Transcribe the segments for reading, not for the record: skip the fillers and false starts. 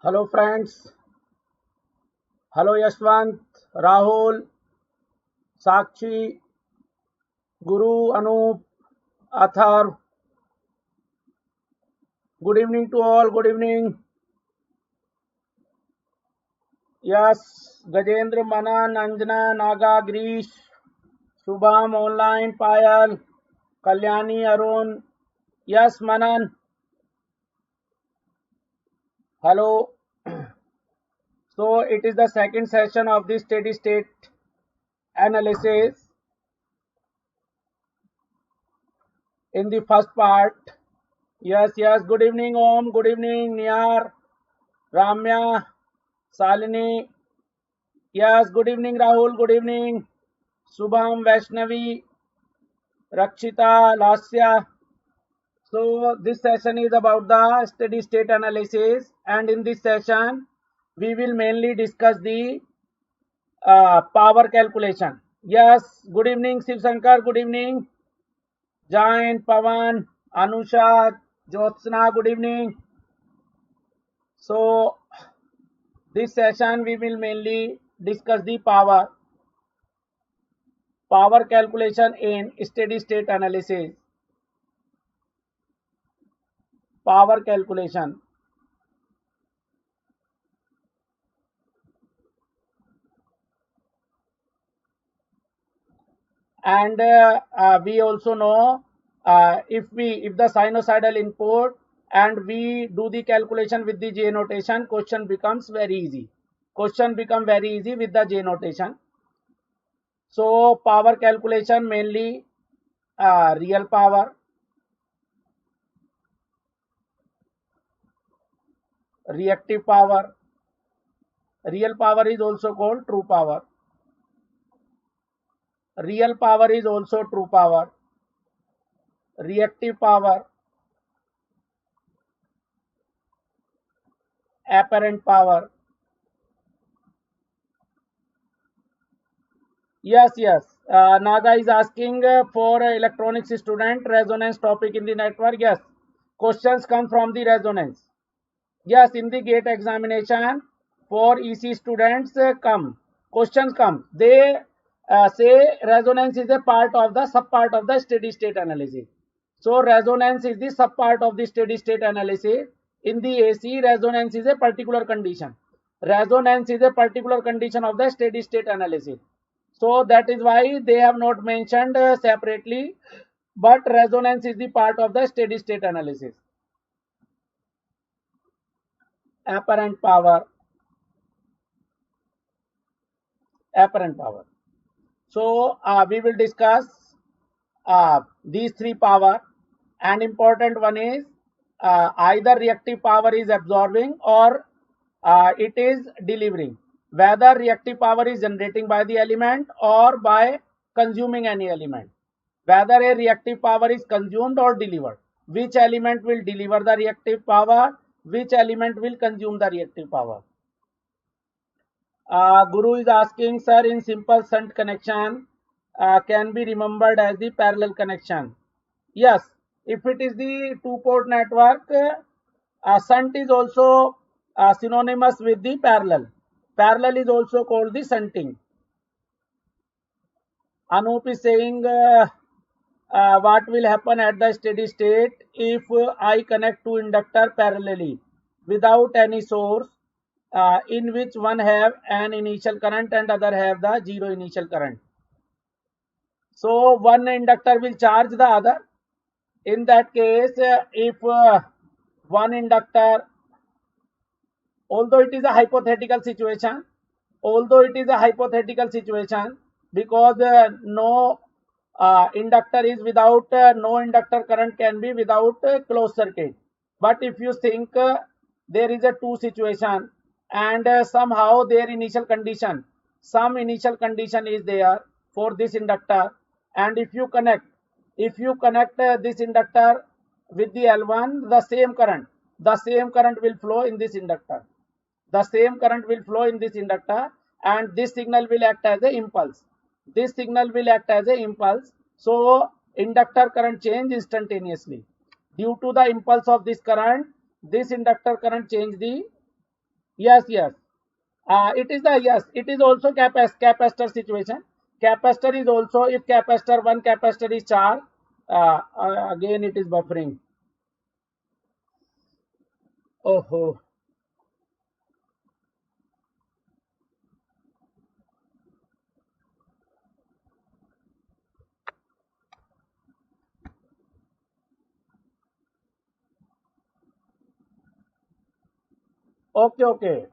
Hello friends, hello Yashwant, Rahul, Sakshi, Guru, Anup, Athar. Good evening to all, good evening. Yes, Gajendra, Manan, Anjana, Naga, Grish, Shubham, Online, Payal, Kalyani, Arun. Yes, Manan, hello. So it is the second session of the steady state analysis. In the first part, yes, good evening Om, good evening Niyar, Ramya, Salini. Yes, good evening Rahul, good evening Subham, Vaishnavi, Rakshita, Lasya. So this session is about the steady state analysis, and in this session we will mainly discuss the power calculation. Yes, good evening Shiv Shankar, good evening Jain, Pavan, Anusha, Jyotsna, good evening. So this session we will mainly discuss the power calculation in steady state analysis. Power calculation. And we also know, if the sinusoidal input and we do the calculation with the J notation, question becomes very easy. Question become very easy with the J notation. So power calculation mainly real power, reactive power. Real power is also called true power. Real power is also true power. Reactive power, apparent power. Yes. Naga is asking for electronics student resonance topic in the network. Yes, questions come from the resonance. Yes, in the gate examination for EC students questions come. They say resonance is a part of the sub part of the steady state analysis. So resonance is the sub part of the steady state analysis. In the AC, resonance is a particular condition. Resonance is a particular condition of the steady state analysis. So that is why they have not mentioned separately, but resonance is the part of the steady state analysis. Apparent power, apparent power. So we will discuss these three power, and important one is either reactive power is absorbing or it is delivering. Whether reactive power is generating by the element or by consuming any element. Whether a reactive power is consumed or delivered. Which element will deliver the reactive power? Which element will consume the reactive power? Guru is asking, sir, in simple shunt connection can be remembered as the parallel connection. Yes, if it is the two-port network, shunt is also synonymous with the parallel. Parallel is also called the shunting. Anup is saying, what will happen at the steady state if I connect two inductor parallelly without any source, in which one have an initial current and other have the zero initial current. So one inductor will charge the other. In that case, if one inductor, although it is a hypothetical situation, because no inductor is without no inductor current can be without closed circuit. But if you think there is a two situation, and somehow their initial condition, some initial condition is there for this inductor, and if you connect this inductor with the L1, the same current will flow in this inductor. The same current will flow in this inductor, and this signal will act as a impulse. This signal will act as a impulse. So inductor current change instantaneously. Due to the impulse of this current, this inductor current change the Yes, yes. It is the, yes, it is also capacitor situation. Capacitor is also, if capacitor, one capacitor is charged, again it is buffering. Oh, okay, okay,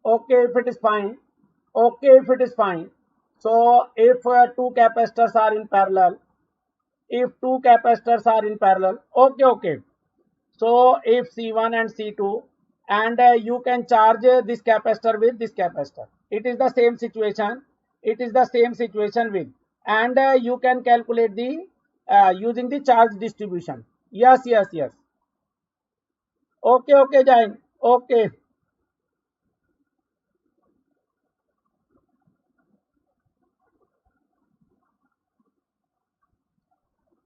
okay. If it is fine, okay, if it is fine. So if two capacitors are in parallel, if two capacitors are in parallel, okay, okay. So if C1 and C2, and you can charge this capacitor with this capacitor. It is the same situation. It is the same situation with, and you can calculate the using the charge distribution. Yes, yes, yes. Okay, okay, Jain. Okay,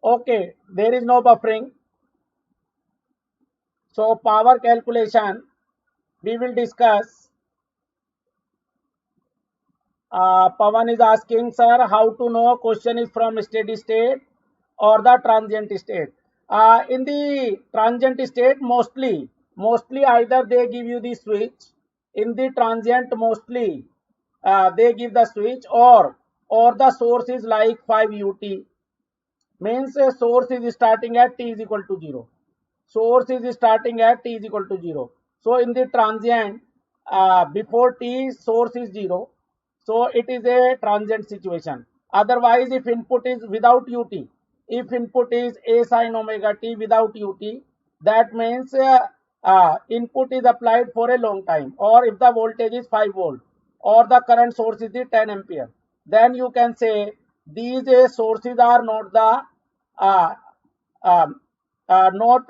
okay. There is no buffering. So power calculation we will discuss. Pawan is asking, sir, how to know question is from steady state or the transient state? In the transient state, mostly either they give you the switch. In the transient, mostly they give the switch, or the source is like 5 ut, means a source is starting at t is equal to 0. Source is starting at t is equal to 0. So in the transient, before t source is 0, so it is a transient situation. Otherwise, if input is without ut, if input is a sin omega t without ut, that means input is applied for a long time, or if the voltage is 5 volt, or the current source is the 10 ampere, then you can say these sources are not the uh, um, not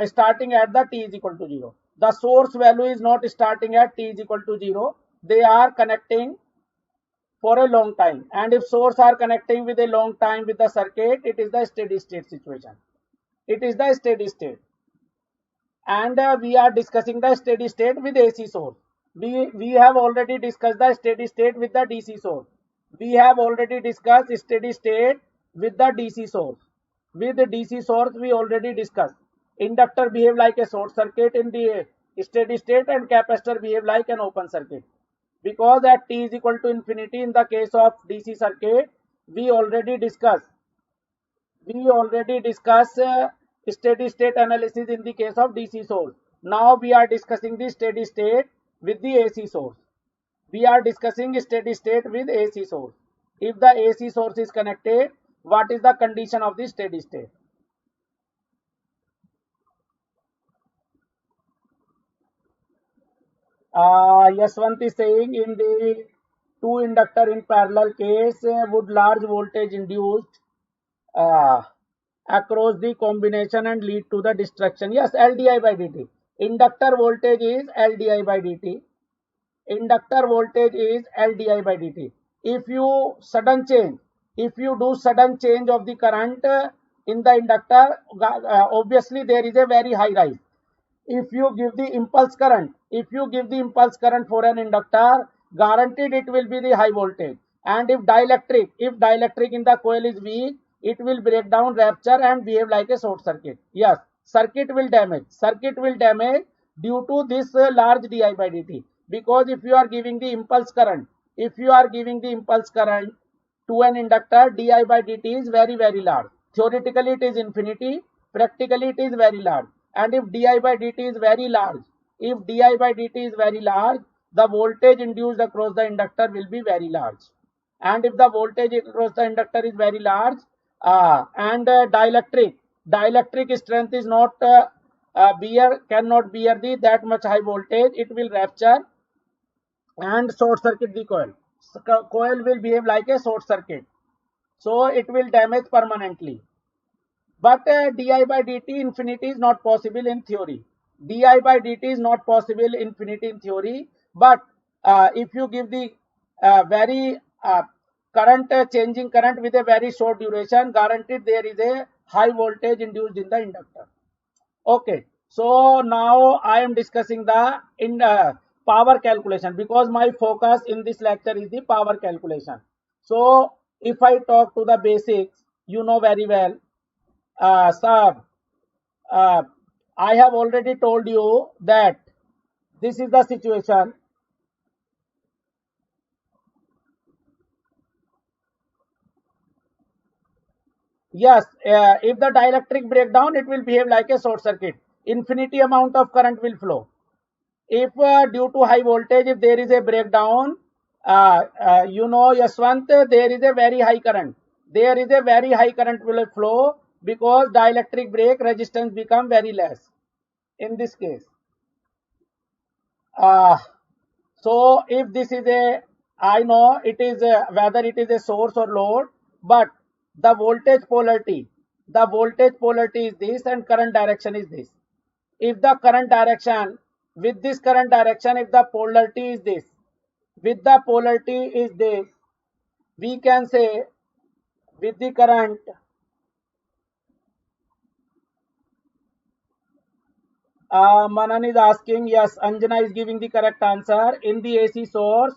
starting at the t is equal to 0. The source value is not starting at t is equal to 0. They are connecting for a long time. And if source are connecting with a long time with the circuit, it is the steady state situation. It is the steady state. And we are discussing the steady state with AC source. We have already discussed the steady state with the DC source. We have already discussed steady state with the DC source. With the DC source, we already discussed. Inductor behave like a short circuit in the steady state, and capacitor behave like an open circuit. Because at t is equal to infinity in the case of DC circuit, we already discussed steady state analysis in the case of DC source. Now we are discussing the steady state with the AC source. We are discussing steady state with AC source. If the AC source is connected, what is the condition of the steady state? Yaswant is saying, in the two inductor in parallel case, would large voltage induced uh, across the combination and lead to the destruction? Yes, LDI by dt. Inductor voltage is LDI by dt. Inductor voltage is LDI by dt. If you sudden change, if you do sudden change of the current in the inductor, obviously there is a very high rise. If you give the impulse current, if you give the impulse current for an inductor, guaranteed it will be the high voltage. And if dielectric in the coil is weak, it will break down, rupture, and behave like a short circuit. Yes, circuit will damage due to this large di by dt. Because if you are giving the impulse current, if you are giving the impulse current to an inductor, di by dt is very very large. Theoretically it is infinity, practically it is very large. And if di by dt is very large, if di by dt is very large, the voltage induced across the inductor will be very large. And if the voltage across the inductor is very large, and dielectric strength is not cannot bear the that much high voltage, it will rupture and short circuit the coil. Coil will behave like a short circuit, so it will damage permanently. But di by dt infinity is not possible in theory. Di by dt is not possible infinity in theory. But if you give the very current changing current with a very short duration, guaranteed there is a high voltage induced in the inductor. Okay, so now I am discussing the power calculation, because my focus in this lecture is the power calculation. So if I talk to the basics, you know very well, sir, uh, I have already told you that this is the situation. Yes, if the dielectric breakdown, it will behave like a short circuit. Infinity amount of current will flow. If due to high voltage, if there is a breakdown, you know, Yaswant, there is a very high current. There is a very high current will flow because dielectric break resistance become very less in this case. Uh, so if this is a, I know it is a, whether it is a source or load, but the voltage polarity is this and current direction is this. If the current direction, with this current direction, if the polarity is this, with the polarity is this, we can say with the current, Manan is asking, yes, Anjana is giving the correct answer. In the AC source,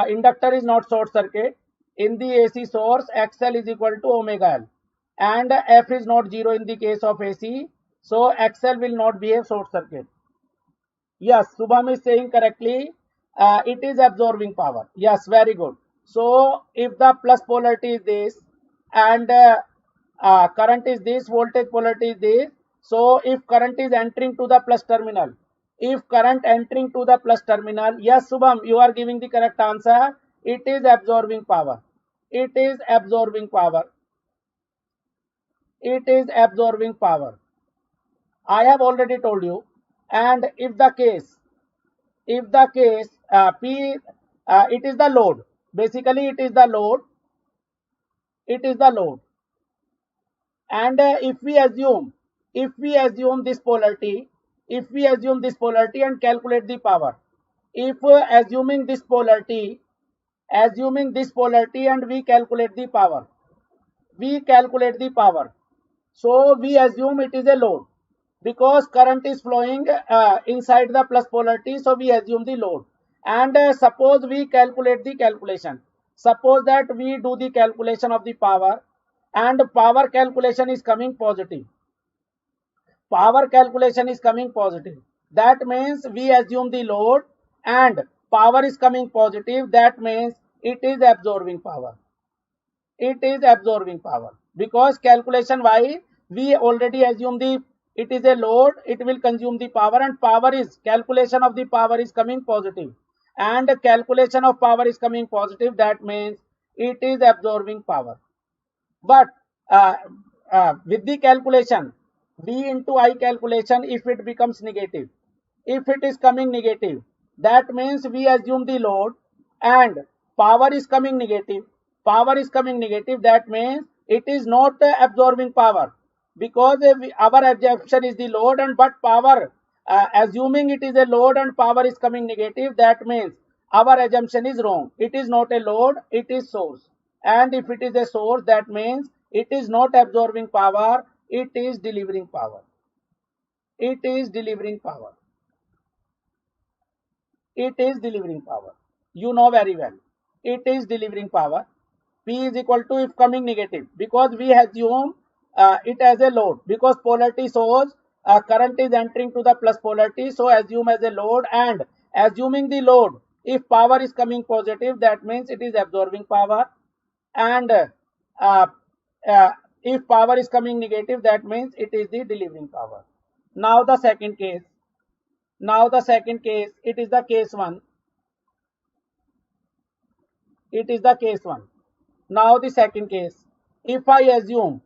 inductor is not short circuit. In the AC source, XL is equal to omega L. And F is not 0 in the case of AC. So XL will not be a short circuit. Yes, Subham is saying correctly. It is absorbing power. Yes, very good. So if the plus polarity is this and current is this, voltage polarity is this. So if current is entering to the plus terminal, if current entering to the plus terminal, yes, Subham, you are giving the correct answer. It is absorbing power. It is absorbing power. It is absorbing power. I have already told you. And if the case P, it is the load. Basically, it is the load. It is the load. And if we assume this polarity, if we assume this polarity and calculate the power, if assuming this polarity and we calculate the power, we calculate the power. So we assume it is a load because current is flowing inside the plus polarity. So we assume the load. And suppose we calculate the calculation. Suppose that we do the calculation of the power and power calculation is coming positive. Power calculation is coming positive. That means we assume the load and power is coming positive. That means it is absorbing power. It is absorbing power because calculation wise we already assume the it is a load, it will consume the power, and power is calculation of the power is coming positive and calculation of power is coming positive. That means it is absorbing power. But with the calculation V into I calculation, if it becomes negative, if it is coming negative, that means we assume the load and power is coming negative. Power is coming negative. That means it is not absorbing power because our assumption is the load and but power, assuming it is a load and power is coming negative. That means our assumption is wrong. It is not a load. It is source. And if it is a source, that means it is not absorbing power. It is delivering power. It is delivering power. It is delivering power. You know very well. It is delivering power. P is equal to if coming negative because we assume it as a load because polarity shows current is entering to the plus polarity. So assume as a load and assuming the load, if power is coming positive, that means it is absorbing power. And uh, uh, if power is coming negative, that means it is the delivering power. Now the second case. It is the case 1. It is the case 1. Now the second case. If I assume,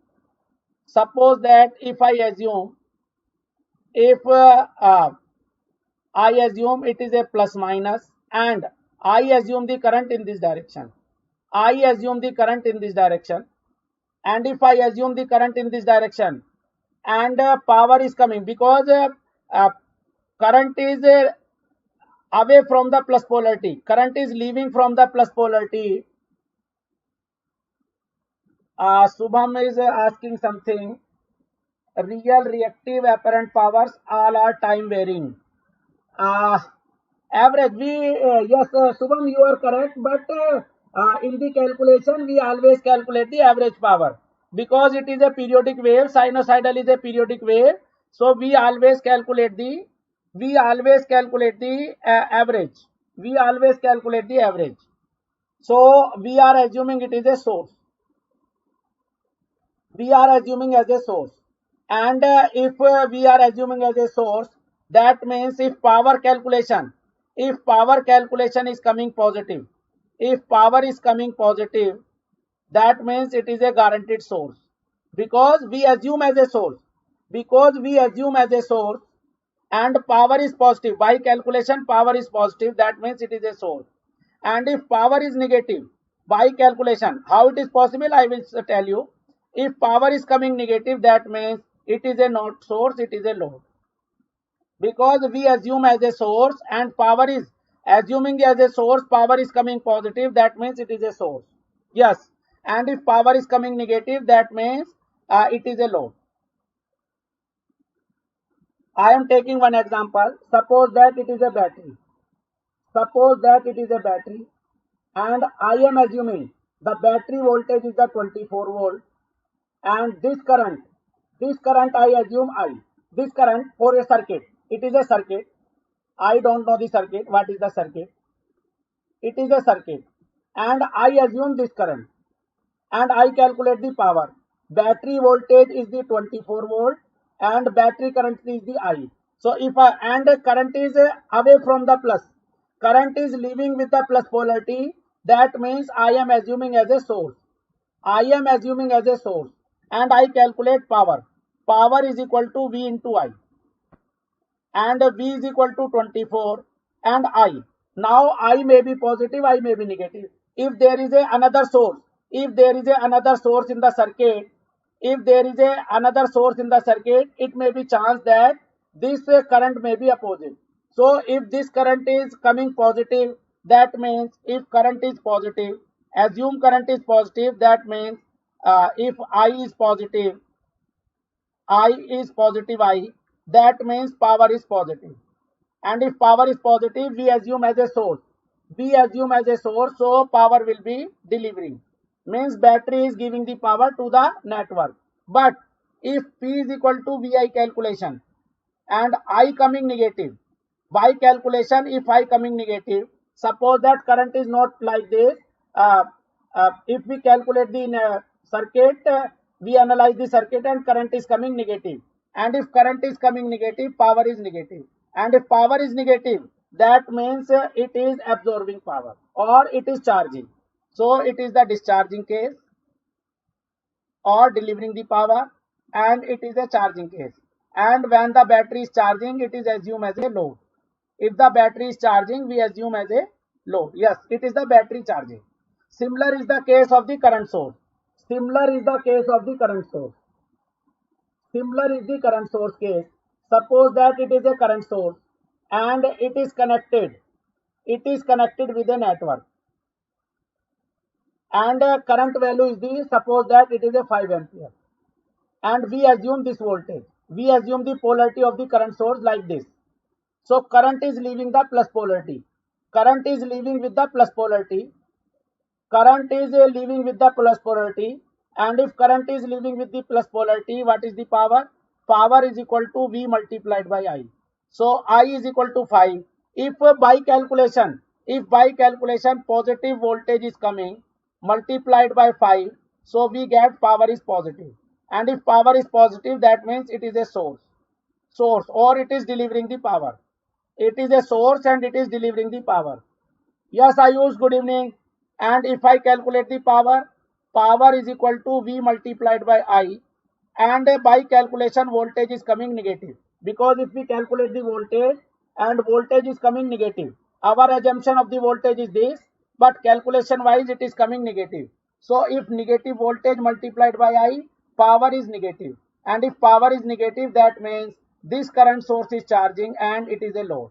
suppose that if I assume, if I assume it is a plus minus and I assume the current in this direction. I assume the current in this direction. And if I assume the current in this direction and power is coming because current is away from the plus polarity. Current is leaving from the plus polarity. Subham is asking something. Real reactive apparent powers all are time varying. Uh, Average, yes, Subham, you are correct, but in the calculation, we always calculate the average power because it is a periodic wave. Sinusoidal is a periodic wave, so we always calculate the average. We always calculate the average. So we are assuming it is a source. We are assuming as a source, and if we are assuming as a source, that means if power calculation is coming positive, if power is coming positive, that means it is a guaranteed source, because we assume as a source, because we assume as a source, and power is positive. By calculation power is positive, that means it is a source. And if power is negative, by calculation, how it is possible, I will tell you. If power is coming negative, that means it is a not source, it is a load, because we assume as a source and power is assuming as a source, power is coming positive, that means it is a source. Yes, and if power is coming negative, that means it is a load. I am taking one example. Suppose that it is a battery. Suppose that it is a battery, and I am assuming the battery voltage is the 24 volt, and this current I assume I, this current for a circuit, it is a circuit. I don't know the circuit. What is the circuit? It is a circuit, and I assume this current, and I calculate the power. Battery voltage is the 24 volt, and battery current is the I. So if and current is away from the plus, current is leaving with the plus polarity, that means I am assuming as a source. I am assuming as a source, and I calculate power. Power is equal to V into I, and V is equal to 24, and I. Now I may be positive, I may be negative. If there is another source, if there is another source in the circuit, if there is another source in the circuit, it may be chance that this current may be opposite. So if this current is coming positive, that means if current is positive, assume current is positive, that means if I is positive, I, that means power is positive. And if power is positive, we assume as a source. We assume as a source, so power will be delivering. Means battery is giving the power to the network. But if P is equal to VI calculation and I coming negative, by calculation, if I coming negative, suppose that current is not like this. If we calculate the circuit, we analyze the circuit and current is coming negative. And if current is coming negative, power is negative. And if power is negative, that means it is absorbing power or it is charging. So it is the discharging case or delivering the power, and it is a charging case. And when the battery is charging, it is assumed as a load. If the battery is charging, we assume as a load. Yes, it is the battery charging. Similar is the case of the current source. Similar is the case of the current source. Similar is the current source case. Suppose that it is a current source and it is connected. It is connected with a network. And current value is the, suppose that it is a 5 ampere. And we assume this voltage. We assume the polarity of the current source like this. So current is leaving the plus polarity. Current is leaving with the plus polarity. Current is leaving with the plus polarity. And if current is leaving with the plus polarity, what is the power? Power is equal to V multiplied by I. So I is equal to 5. If by calculation positive voltage is coming multiplied by 5, so we get power is positive. And if power is positive, that means it is a source or it is delivering the power. It is a source and it is delivering the power. Yes, Ayush, good evening. And if I calculate the power, power is equal to V multiplied by I, and by calculation voltage is coming negative, because if we calculate the voltage and voltage is coming negative, our assumption of the voltage is this, but calculation wise it is coming negative. So if negative voltage multiplied by I, power is negative, and if power is negative, that means this current source is charging and it is a load.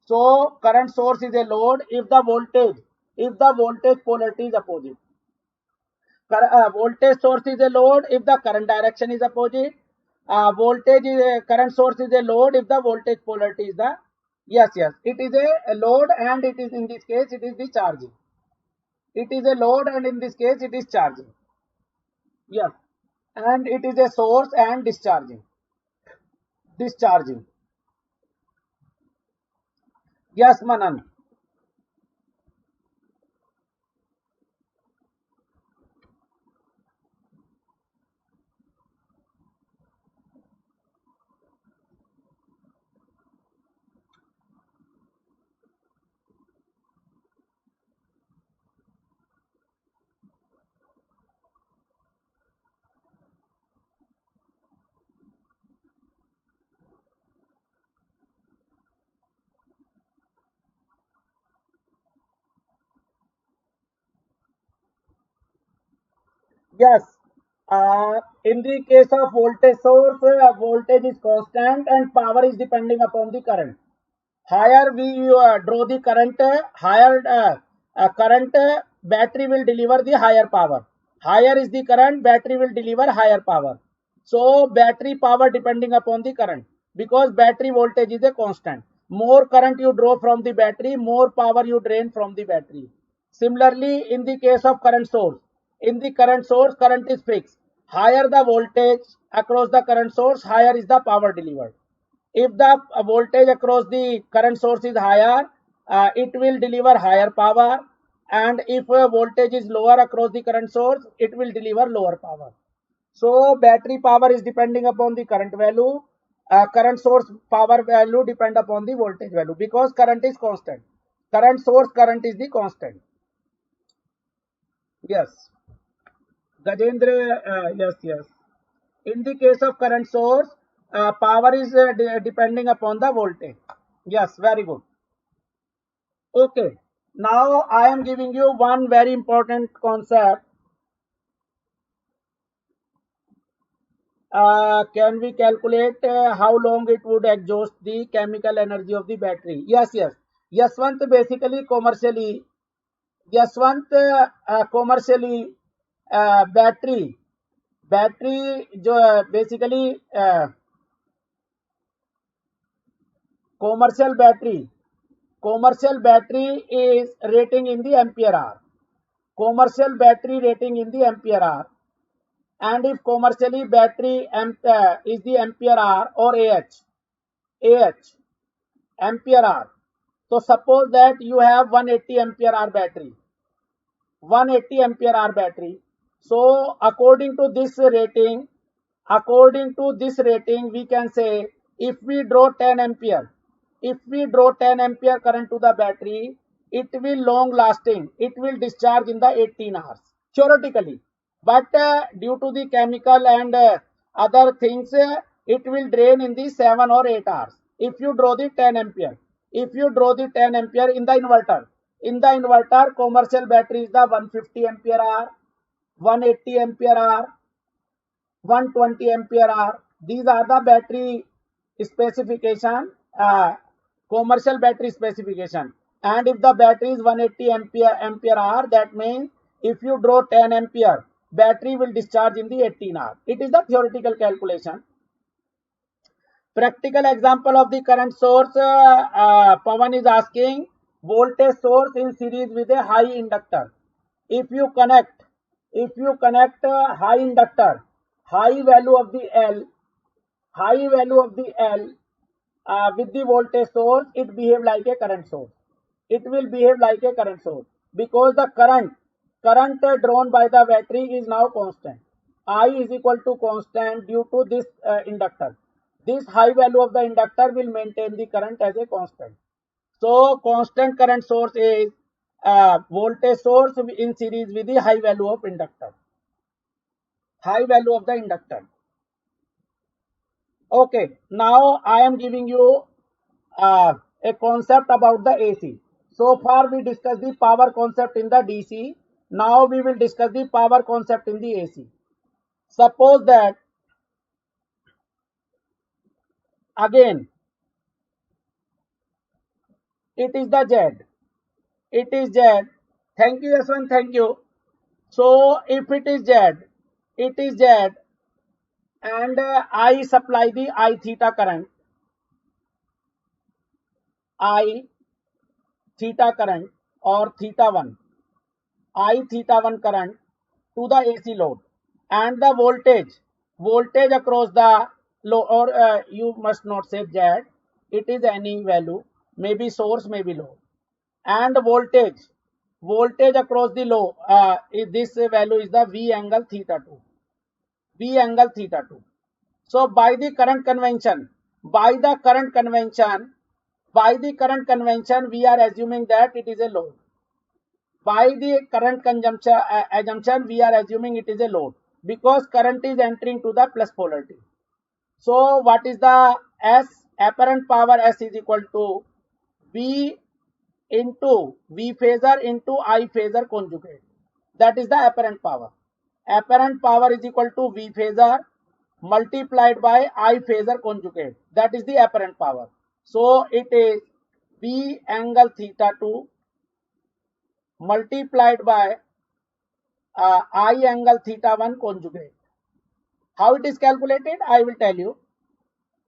So current source is a load if the voltage polarity is opposite. Voltage source is a load if the current direction is opposite. Current source is a load if the voltage polarity is the Yes, yes. It is a load, and it is, in this case, it is the charging. It is a load, and in this case, it is charging. Yes. And it is a source and discharging. Discharging. Yes, Manan. Yes. In the case of voltage source, voltage is constant and power is depending upon the current. Higher we draw the current, higher current, battery will deliver the higher power. Higher is the current, battery will deliver higher power. So battery power depending upon the current, because battery voltage is a constant. More current you draw from the battery, more power you drain from the battery. Similarly, in the case of current source, in the current source, current is fixed. Higher the voltage across the current source, higher is the power delivered. If the voltage across the current source is higher, it will deliver higher power, and if voltage is lower across the current source, it will deliver lower power. So battery power is depending upon the current value, current source power value depend upon the voltage value, because current is constant. Current source current is the constant. Yes. Gajendra, yes, yes. In the case of current source, power is depending upon the voltage. Yes, very good. Okay. Now I am giving you one very important concept. Can we calculate how long it would exhaust the chemical energy of the battery? Yes, yes. Yaswant, basically commercially, Yaswant, commercially, battery जो basically commercial battery is rating in the ampere hour. Commercial battery rating in the ampere hour. And if commercially battery is the ampere hour or ah ampere hour. So suppose that you have 180 ampere hour battery, 180 ampere hour battery. So according to this rating, we can say, if we draw 10 ampere, if we draw 10 ampere current to the battery, it will long lasting. It will discharge in the 18 hours theoretically. But due to the chemical and other things, it will drain in the 7 or 8 hours. If you draw the 10 ampere, if you draw the 10 ampere in the inverter, commercial battery is the 150 ampere hour, 180 ampere hour, 120 ampere hour. These are the battery specification, commercial battery specification. And if the battery is 180 ampere hour, that means if you draw 10 ampere, battery will discharge in the 18 hour. It is the theoretical calculation. Practical example of the current source, Pawan is asking, voltage source in series with a high inductor. If you connect, high inductor, high value of the L, with the voltage source, it behave like a current source. It will behave like a current source, because the current drawn by the battery is now constant. I is equal to constant due to this inductor. This high value of the inductor will maintain the current as a constant. So constant current source is voltage source in series with the high value of inductor. High value of the inductor. Okay, now I am giving you a concept about the AC. So far we discussed the power concept in the DC. Now we will discuss the power concept in the AC. Suppose that, again, it is the Z. It is Z. Thank you, Yaswan. Thank you. So if it is Z, and I supply the I theta current. I theta current or theta 1, I theta 1 current to the AC load, and the voltage across the load, or you must not say Z, it is any value, maybe source, maybe load, and voltage across the load, this value is the V angle theta 2, V angle theta 2. So by the current convention, we are assuming that it is a load. By the current assumption, we are assuming it is a load because current is entering to the plus polarity. So what is the S? Apparent power S is equal to V into V phasor into I phasor conjugate. That is the apparent power. Apparent power is equal to V phasor multiplied by I phasor conjugate. That is the apparent power. So it is V angle theta 2 multiplied by I angle theta 1 conjugate. How it is calculated, I will tell you.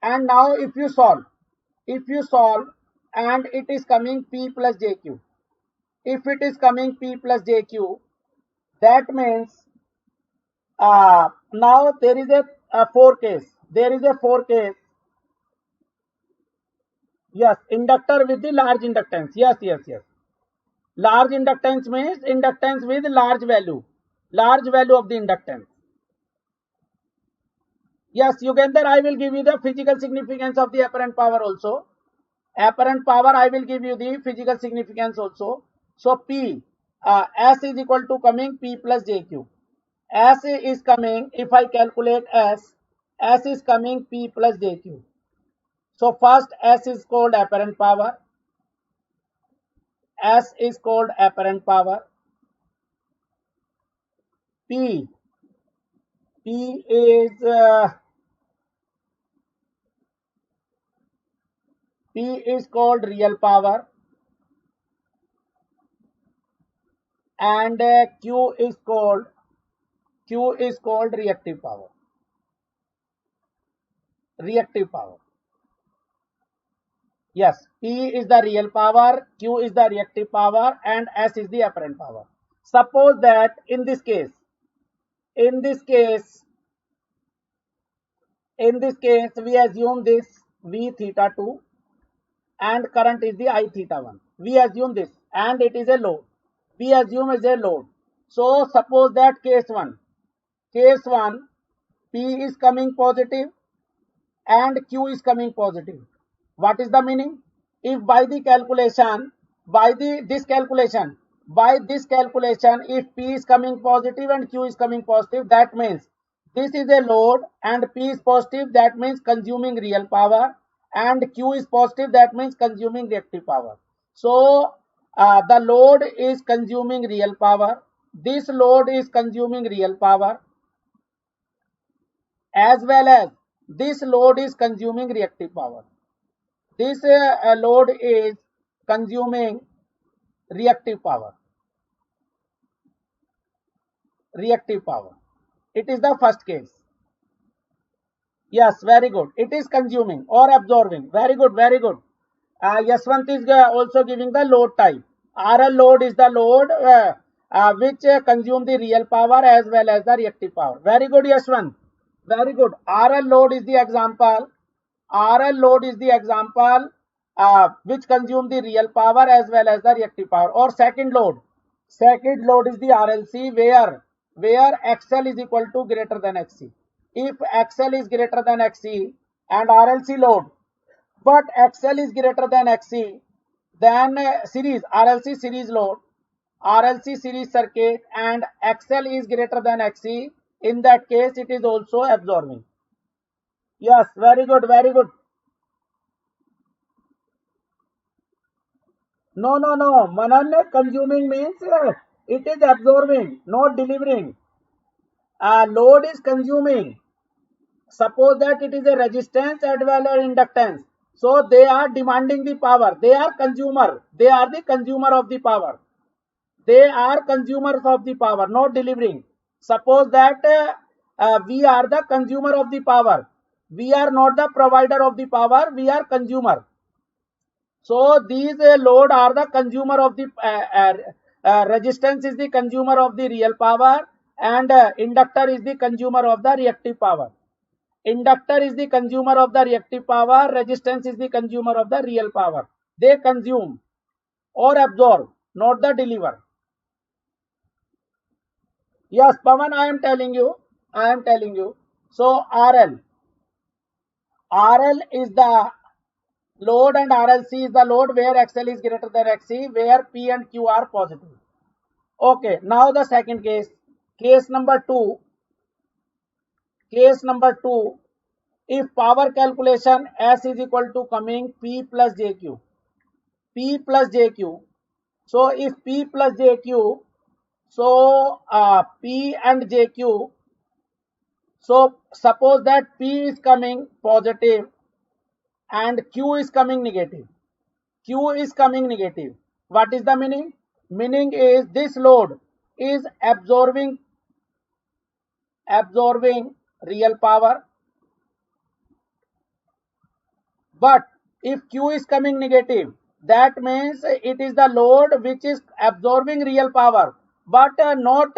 And now if you solve and it is coming P plus JQ. If it is coming P plus JQ, that means now there is a 4 case. Yes, inductor with the large inductance. Yes. Large inductance means inductance with large value of the inductance. Yes, Yugender, I will give you the physical significance of the apparent power also. Apparent power, I will give you the physical significance also. So P, S is equal to coming P plus JQ. S is coming, if I calculate S is coming P plus JQ. So first S is called apparent power. S is called apparent power. P is called real power, and Q is called reactive power. Yes, P is the real power, Q is the reactive power, and S is the apparent power. Suppose that in this case we assume this V theta 2 and current is the I theta 1. We assume this, and it is a load. We assume is a load. So suppose that case 1, P is coming positive and Q is coming positive. What is the meaning? If by this calculation, if P is coming positive and Q is coming positive, that means this is a load and P is positive, that means consuming real power, and Q is positive, that means consuming reactive power. So the load is consuming real power. This load is consuming real power, as well as this load is consuming reactive power. This load is consuming reactive power. It is the first case. Yes, very good. It is consuming or absorbing. Very good. Yaswant is also giving the load type. RL load is the load which consume the real power as well as the reactive power. Very good, Yaswant. Very good. RL load is the example. Which consume the real power as well as the reactive power. Or second load is the RLC, where XL is equal to greater than XC. If XL is greater than XC and RLC load, but XL is greater than XC, then series RLC series load, RLC series circuit, and XL is greater than XC. In that case, it is also absorbing. Yes, very good. No. Manan, consuming means it is absorbing, not delivering. Load is consuming. Suppose that it is a resistance as well as inductance. So they are demanding the power. They are consumer. They are the consumer of the power. They are consumers of the power, not delivering. Suppose that we are the consumer of the power. We are not the provider of the power. We are consumer. So these load are the consumer of the resistance is the consumer of the real power, and inductor is the consumer of the reactive power. Inductor is the consumer of the reactive power, resistance is the consumer of the real power. They consume or absorb, not the deliver. Yes, Pavan, I am telling you. I am telling you. So RL is the load and RLC is the load where XL is greater than XC, where P and Q are positive. Okay, now the second case. Case number 2. Case number 2. If power calculation S is equal to coming P plus JQ. P plus JQ. So if P plus JQ, so P and JQ, so suppose that P is coming positive and Q is coming negative. Q is coming negative. What is the meaning? Meaning is this load is absorbing real power. But if Q is coming negative, that means it is the load which is absorbing real power, but not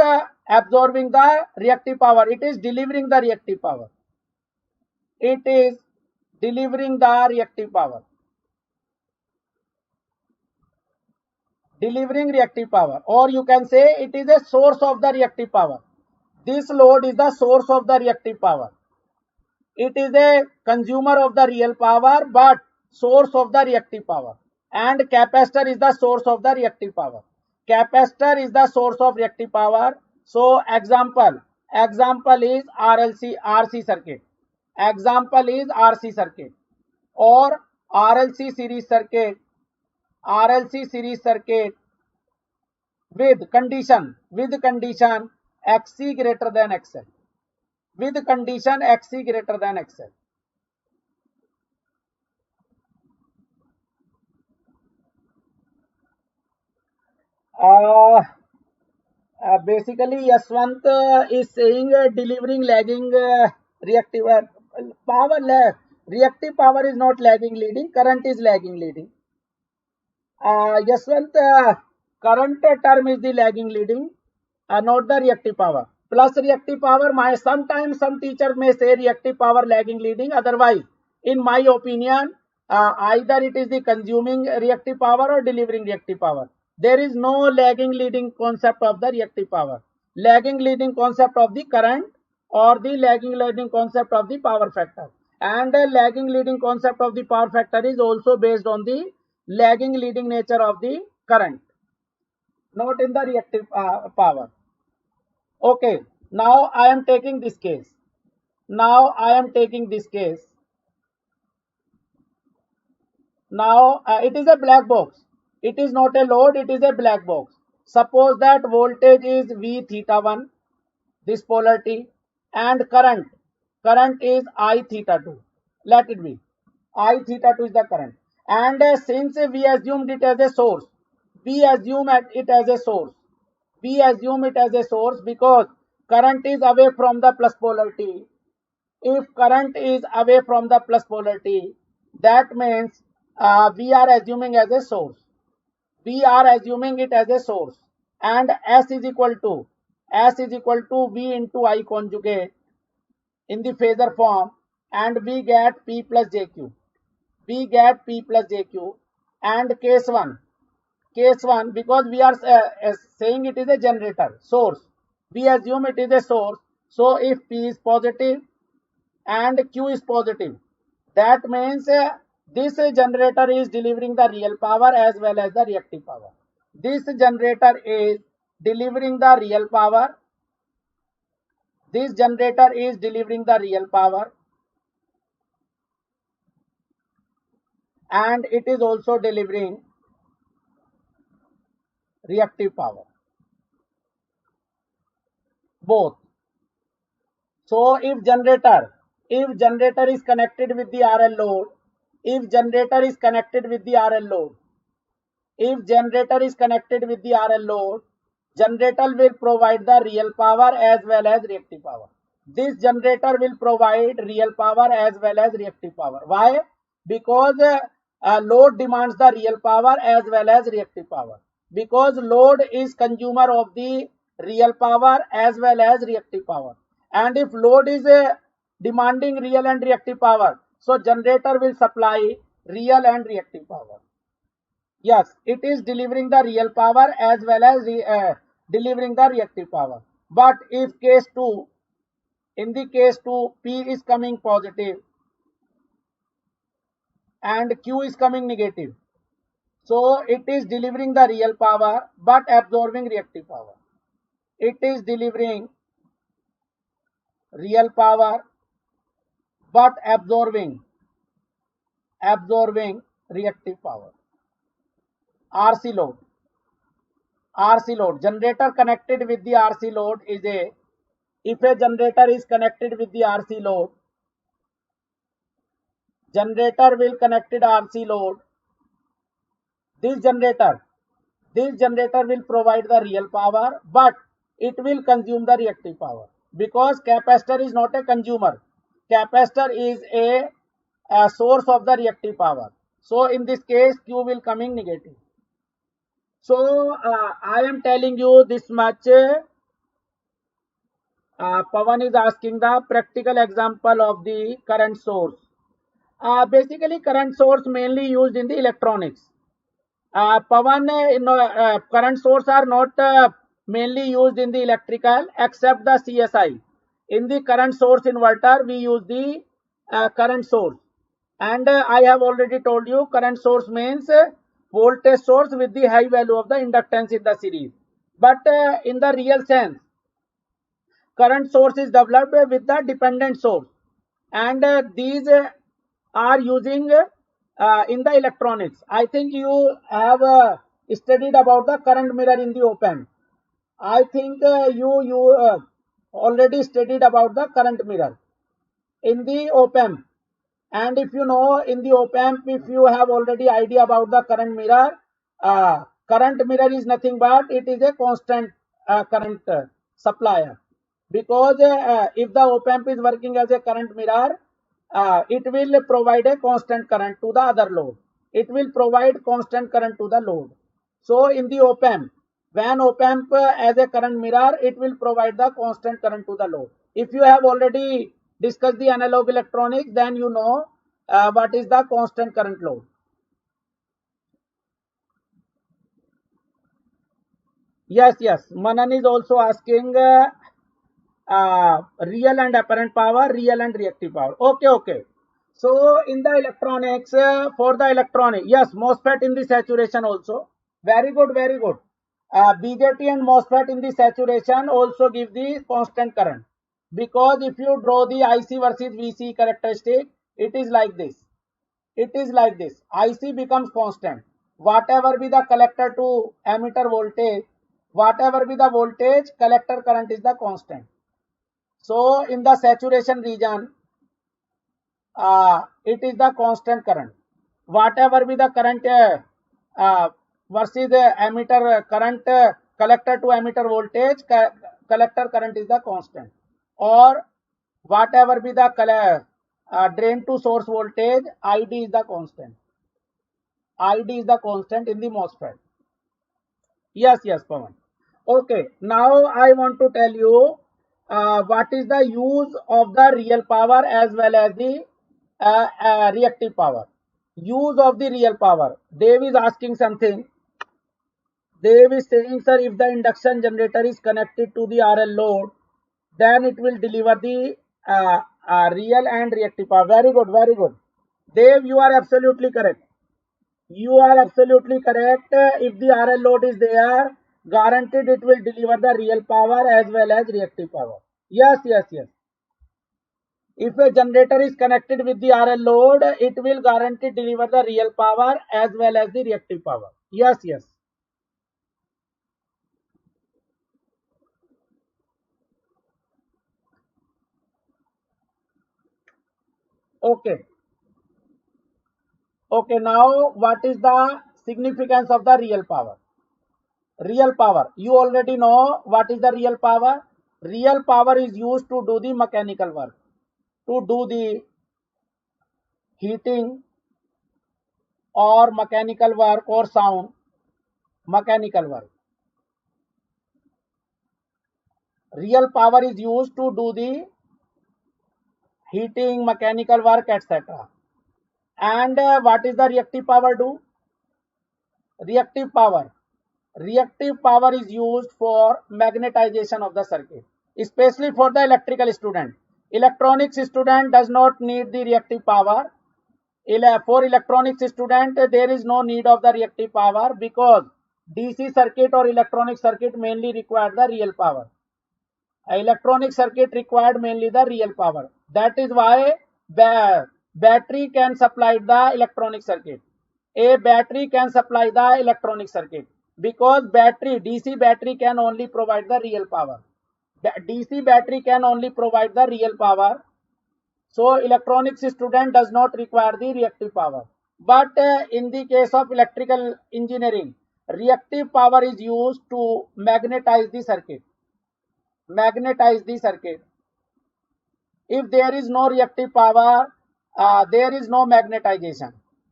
absorbing the reactive power. It is delivering the reactive power. It is delivering the reactive power. Delivering reactive power, or you can say it is a source of the reactive power. This load is the source of the reactive power. It is a consumer of the real power but source of the reactive power, and capacitor is the source of the reactive power. Capacitor is the source of reactive power. So example is RC circuit. Example is RC circuit or RLC series circuit. RLC series circuit with condition XC greater than XL. With condition XC greater than XL. Basically, Yaswant is saying delivering lagging reactive power. Reactive power is not lagging leading, current is lagging leading. Yaswant, current term is the lagging leading, not the reactive power. Plus reactive power, sometimes some teacher may say reactive power lagging leading. Otherwise, in my opinion, either it is the consuming reactive power or delivering reactive power. There is no lagging leading concept of the reactive power. Lagging leading concept of the current or the lagging leading concept of the power factor. And the lagging leading concept of the power factor is also based on the lagging leading nature of the current, not in the reactive power. Okay, now I am taking this case. Now I am taking this case. Now it is a black box. It is not a load, it is a black box. Suppose that voltage is V theta 1, this polarity, and current is I theta 2. Let it be. I theta 2 is the current. And since we assumed it as a source, we assume it as a source. We assume it as a source because current is away from the plus polarity. If current is away from the plus polarity, that means we are assuming as a source. We are assuming it as a source, and S is equal to V into I conjugate in the phasor form, and we get P plus JQ. We get P plus JQ. And case 1, because we are saying it is a generator source, we assume it is a source. So if P is positive and Q is positive, that means this generator is delivering the real power as well as the reactive power. This generator is delivering the real power. This generator is delivering the real power, and it is also delivering reactive power, both. So if generator is connected with the RL load, if generator is connected with the RL load, generator will provide the real power as well as reactive power. This generator will provide real power as well as reactive power. Why? Because load demands the real power as well as reactive power, because load is consumer of the real power as well as reactive power. And if load is demanding real and reactive power, so generator will supply real and reactive power. Yes, it is delivering the real power as well as delivering the reactive power. But if case 2, in the case 2, P is coming positive and Q is coming negative, so it is delivering the real power but absorbing reactive power. It is delivering real power but absorbing reactive power. RC load. RC load. Generator connected with the RC load is a, if a generator is connected with the RC load, generator will connected RC load. This generator will provide the real power, but it will consume the reactive power, because capacitor is not a consumer. Capacitor is a source of the reactive power. So in this case, Q will coming negative. So I am telling you this much. Pawan is asking the practical example of the current source. Basically, current source mainly used in the electronics. Pawan, current source are not mainly used in the electrical except the CSI. In the current source inverter, we use the current source. And I have already told you current source means voltage source with the high value of the inductance in the series. But in the real sense, current source is developed with the dependent source. And these are using in the electronics. I think you have studied about the current mirror in the op-amp. I think you already studied about the current mirror in the op-amp. And if you know in the op-amp, if you have already idea about the current mirror is nothing but it is a constant current supplier. Because if the op-amp is working as a current mirror, it will provide a constant current to the other load. It will provide constant current to the load. So in the op-amp, when op-amp as a current mirror, it will provide the constant current to the load. If you have already discussed the analog electronics, then you know what is the constant current load. Yes, Manan is also asking real and apparent power, real and reactive power. Okay. So in the electronics, for the electronic, yes, MOSFET in the saturation also. Very good. BJT and MOSFET in the saturation also give the constant current. Because if you draw the IC versus VC characteristic, it is like this. IC becomes constant. Whatever be the collector to emitter voltage, whatever be the voltage, collector current is the constant. So in the saturation region, it is the constant current. Whatever be the current versus the emitter current, collector to emitter voltage, collector current is the constant. Or whatever be the drain to source voltage, ID is the constant. ID is the constant in the MOSFET. Yes, Pawan. Okay, now I want to tell you what is the use of the real power as well as the reactive power. Use of the real power. Dev is asking something. Dev is saying, sir, if the induction generator is connected to the RL load, then it will deliver the real and reactive power. Very good. Dev, you are absolutely correct. If the RL load is there, guaranteed it will deliver the real power as well as reactive power. Yes. If a generator is connected with the RL load, it will guarantee deliver the real power as well as the reactive power. Yes. Okay, now what is the significance of the real power? Real power. You already know what is the real power. Real power is used to do the mechanical work, to do the heating, or mechanical work or sound, mechanical work. Real power is used to do the heating, mechanical work, etc. And what is the reactive power do? Reactive power. Reactive power is used for magnetization of the circuit, especially for the electrical student. Electronics student does not need the reactive power. For electronics student, there is no need of the reactive power because DC circuit or electronic circuit mainly require the real power. Electronic circuit required mainly the real power. That is why battery can supply the electronic circuit. A battery can supply the electronic circuit because DC battery can only provide the real power. The DC battery can only provide the real power. So electronics student does not require the reactive power. But in the case of electrical engineering, reactive power is used to magnetize the circuit. Magnetize the circuit. If there is no reactive power, there is no magnetization.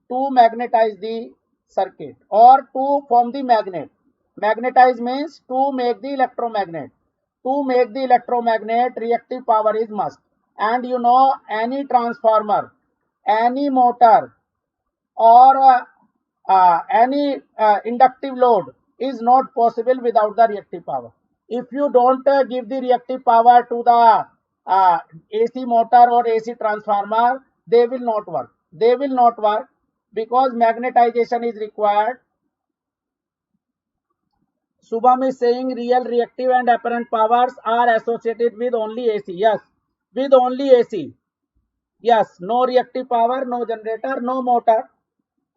To magnetize the circuit or to form the magnet. Magnetize means to make the electromagnet. To make the electromagnet, reactive power is must. And you know, any transformer, any motor, or any inductive load is not possible without the reactive power. If you don't give the reactive power to the AC motor or AC transformer, they will not work. They will not work because magnetization is required. Subham is saying real reactive and apparent powers are associated with only AC. Yes, with only AC. Yes, no reactive power, no generator, no motor,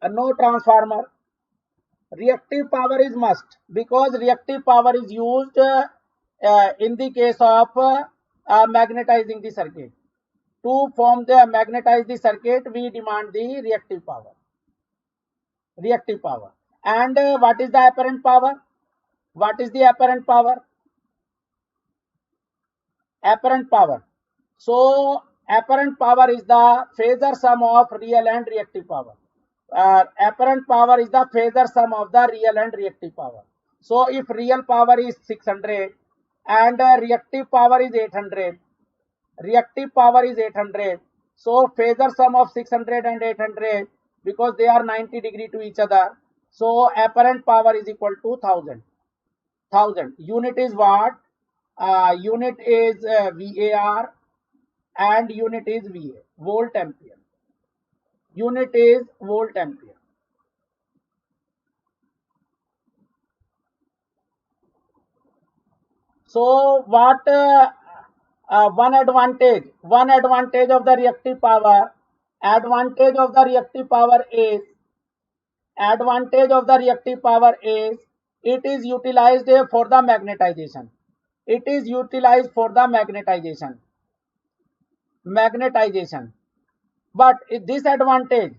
no transformer. Reactive power is must because reactive power is used in the case of magnetizing the circuit. To form the magnetize the circuit, we demand the reactive power. Reactive power. And what is the apparent power? What is the apparent power? Apparent power. So apparent power is the phasor sum of real and reactive power. Apparent power is the phasor sum of the real and reactive power. So if real power is 600 and reactive power is 800, reactive power is 800. So phasor sum of 600 and 800 because they are 90 degree to each other. So apparent power is equal to 1000. 1000. Unit is watt. Unit is VAR and unit is VA. Volt ampere. Unit is volt ampere. So what one advantage of the reactive power, advantage of the reactive power is it is utilized for the magnetization. It is utilized for the magnetization. But disadvantage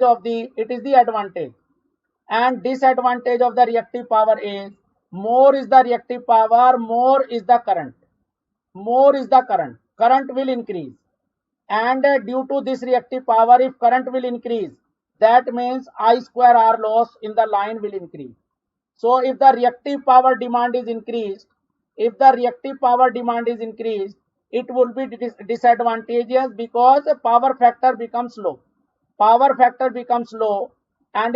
of the, it is the advantage and disadvantage of the reactive power is more is the reactive power, more is the current. Current will increase. And due to this reactive power, if current will increase, that means I square R loss in the line will increase. So if the reactive power demand is increased, it will be disadvantageous because power factor becomes low. And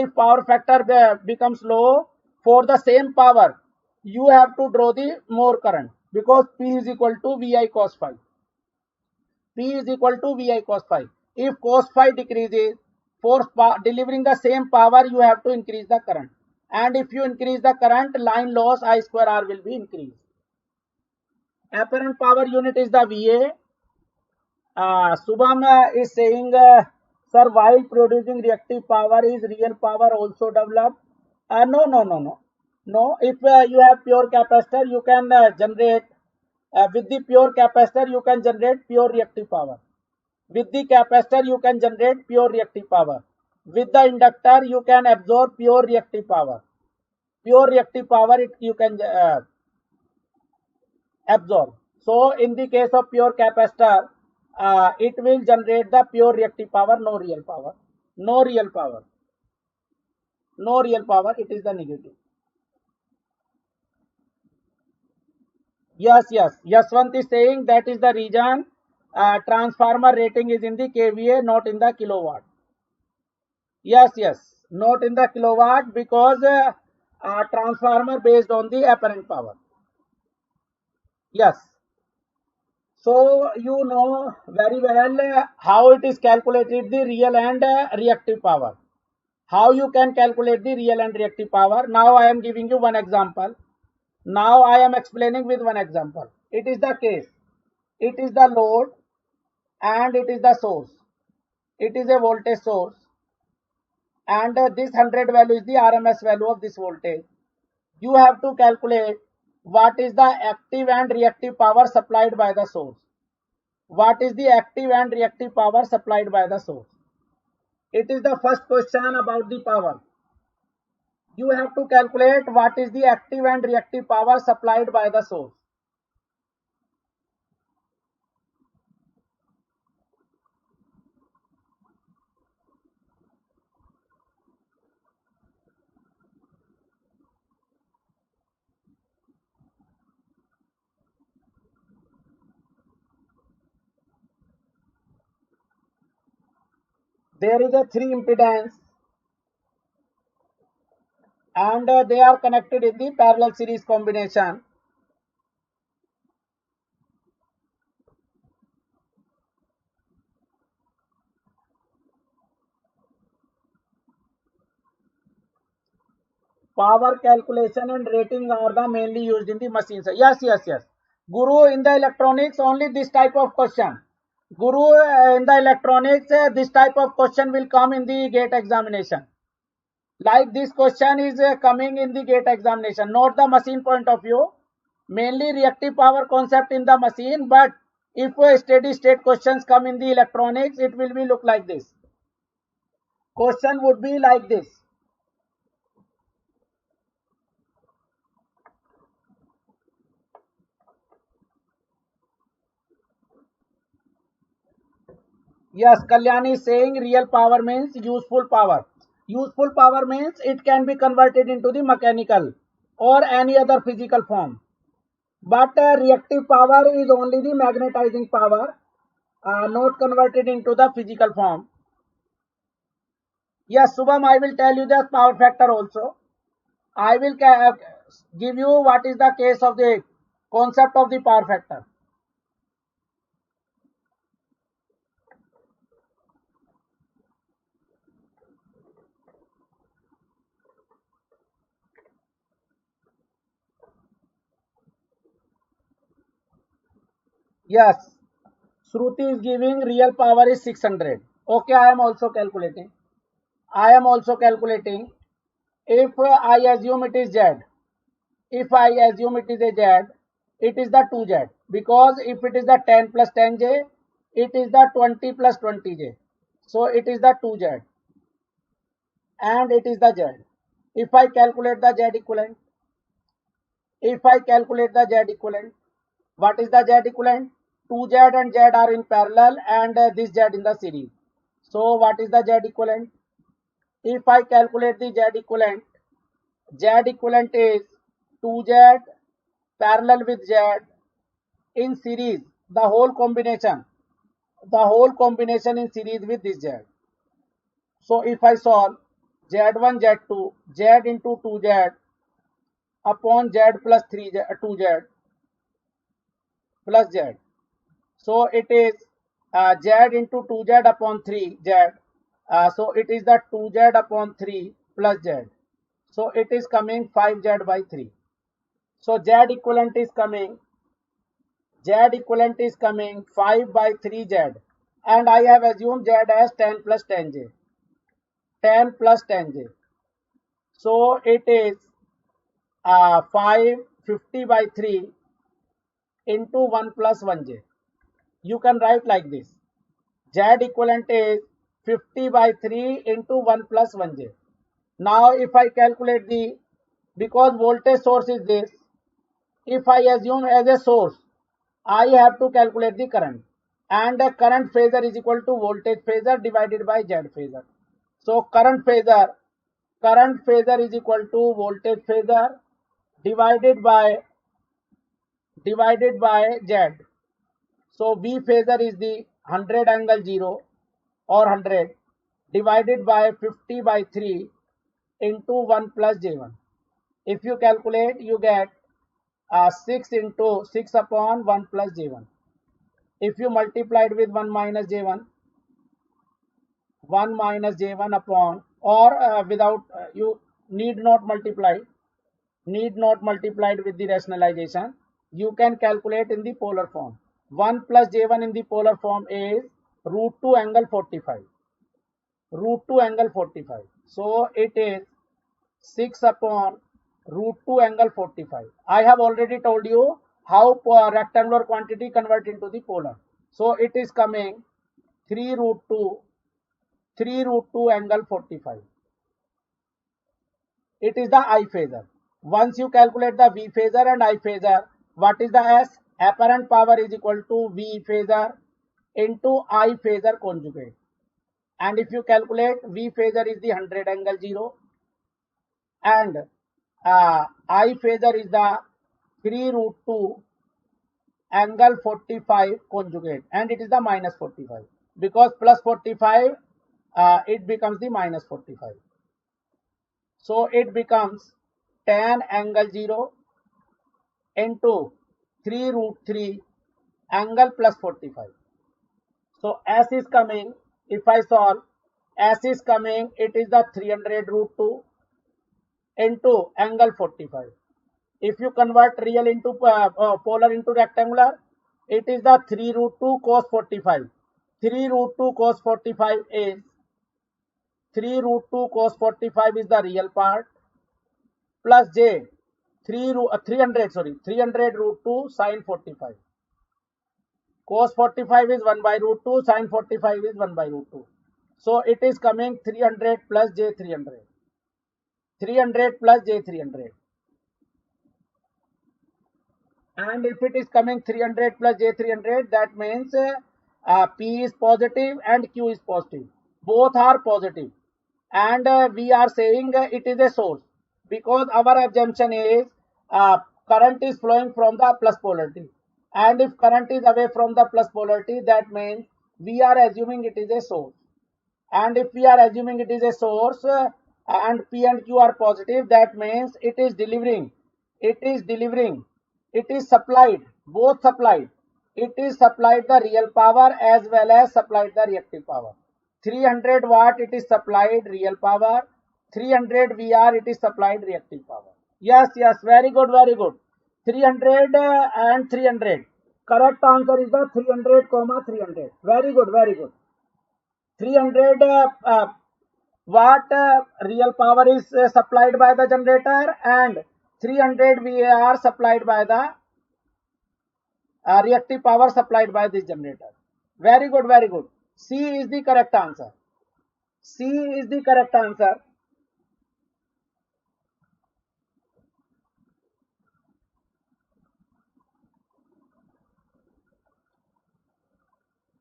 if power factor becomes low, for the same power, you have to draw the more current because P is equal to VI cos phi. If cos phi decreases, for delivering the same power, you have to increase the current. And if you increase the current, line loss I square R will be increased. Apparent power unit is the VA. Subham is saying, sir, while producing reactive power, is real power also developed? No. If you have pure capacitor, you can generate with the pure capacitor, you can generate pure reactive power. With the capacitor, you can generate pure reactive power. With the inductor, you can absorb pure reactive power. You can absorb. So in the case of pure capacitor, it will generate the pure reactive power, no real power. No real power. No real power. It is the negative. Yes, yes. Yaswant is saying that is the reason transformer rating is in the kVA, not in the kilowatt. Yes, yes. Not in the kilowatt because transformer based on the apparent power. Yes. So you know very well how it is calculated the real and reactive power. How you can calculate the real and reactive power. Now I am giving you one example. Now I am explaining with one example. It is the case. It is the load and it is the source. It is a voltage source and this 100 value is the RMS value of this voltage. You have to calculate what is the active and reactive power supplied by the source. What is the active and reactive power supplied by the source? It is the first question about the power. You have to calculate what is the active and reactive power supplied by the source. There is a 3 impedance and they are connected in the parallel series combination. Power calculation and rating are the mainly used in the machines. Yes, yes, yes. Guru, in the electronics only this type of question. Guru, in the electronics this type of question will come in the gate examination. Like this question is coming in the gate examination, not the machine point of view. Mainly reactive power concept in the machine, but if steady state questions come in the electronics, it will be look like this. Question would be like this. Yes, Kalyani is saying real power means useful power. Useful power means it can be converted into the mechanical or any other physical form. But reactive power is only the magnetizing power, not converted into the physical form. Yes, Subham, I will tell you the power factor also. I will give you what is the case of the concept of the power factor. Yes, Shruti is giving real power is 600. Okay, I am also calculating. I am also calculating. If I assume it is Z, if I assume it is a Z, it is the 2Z. Because if it is the 10 plus 10J, it is the 20 plus 20J. So it is the 2Z. And it is the Z. If I calculate the Z equivalent, if I calculate the Z equivalent, what is the Z equivalent? 2Z and Z are in parallel and this Z in the series. So what is the Z equivalent? If I calculate the Z equivalent is 2Z parallel with Z in series, the whole combination in series with this Z. So if I solve Z1, Z2, Z into 2Z upon Z plus 3Z, 2Z plus Z. So it is Z into 2Z upon 3Z. So it is the 2Z upon 3 plus Z. So it is coming 5Z by 3. So Z equivalent is coming 5 by 3Z. And I have assumed Z as 10 plus 10J. 10 plus 10J. So it is 550 by 3 into 1 plus 1J. You can write like this. Z equivalent is 50 by 3 into 1 plus 1J. Now if I calculate because voltage source is this, if I assume as a source, I have to calculate the current. And the current phasor is equal to voltage phasor divided by Z phasor. So current phasor is equal to voltage phasor divided by Z. So V phasor is the 100 angle 0 or 100 divided by 50 by 3 into 1 plus J1. If you calculate, you get 6 into 6 upon 1 plus J1. If you multiply it with 1 minus J1, 1 minus J1 upon, or without, you need not multiply it with the rationalization. You can calculate in the polar form. 1 plus J1 in the polar form is root 2 angle 45. So it is 6 upon root 2 angle 45. I have already told you how rectangular quantity convert into the polar. So it is coming 3 root 2 angle 45. It is the I phasor. Once you calculate the V phasor and I phasor, what is the S? Apparent power is equal to V phasor into I phasor conjugate. And if you calculate, V phasor is the 100 angle 0 and I phasor is the 3 root 2 angle 45 conjugate, and it is the minus 45 because plus 45 it becomes the minus 45. So it becomes tan angle 0 into 3 root 3 angle plus 45. So S is coming, if I solve, S is coming, it is the 300 root 2 into angle 45. If you convert real into polar into rectangular, it is the 3 root 2 cos 45. 3 root 2 cos 45 is 3 root 2 cos 45 is the real part plus j 300 root 2 sin 45. Cos 45 is 1 by root 2, sin 45 is 1 by root 2. So it is coming 300 plus j 300. 300 plus j 300. And if it is coming 300 plus j 300, that means P is positive and Q is positive. Both are positive. And we are saying it is a source because our assumption is current is flowing from the plus polarity. And if current is away from the plus polarity, that means we are assuming it is a source. And if we are assuming it is a source and P and Q are positive, that means it is supplied, both supplied. It is supplied the real power as well as supplied the reactive power. 300 watt it is supplied real power, 300 VR it is supplied reactive power. Yes, very good. 300 and 300. Correct answer is the 300, 300. Very good. 300 watt real power is supplied by the generator and 300 VAR supplied by the reactive power supplied by this generator. Very good. C is the correct answer.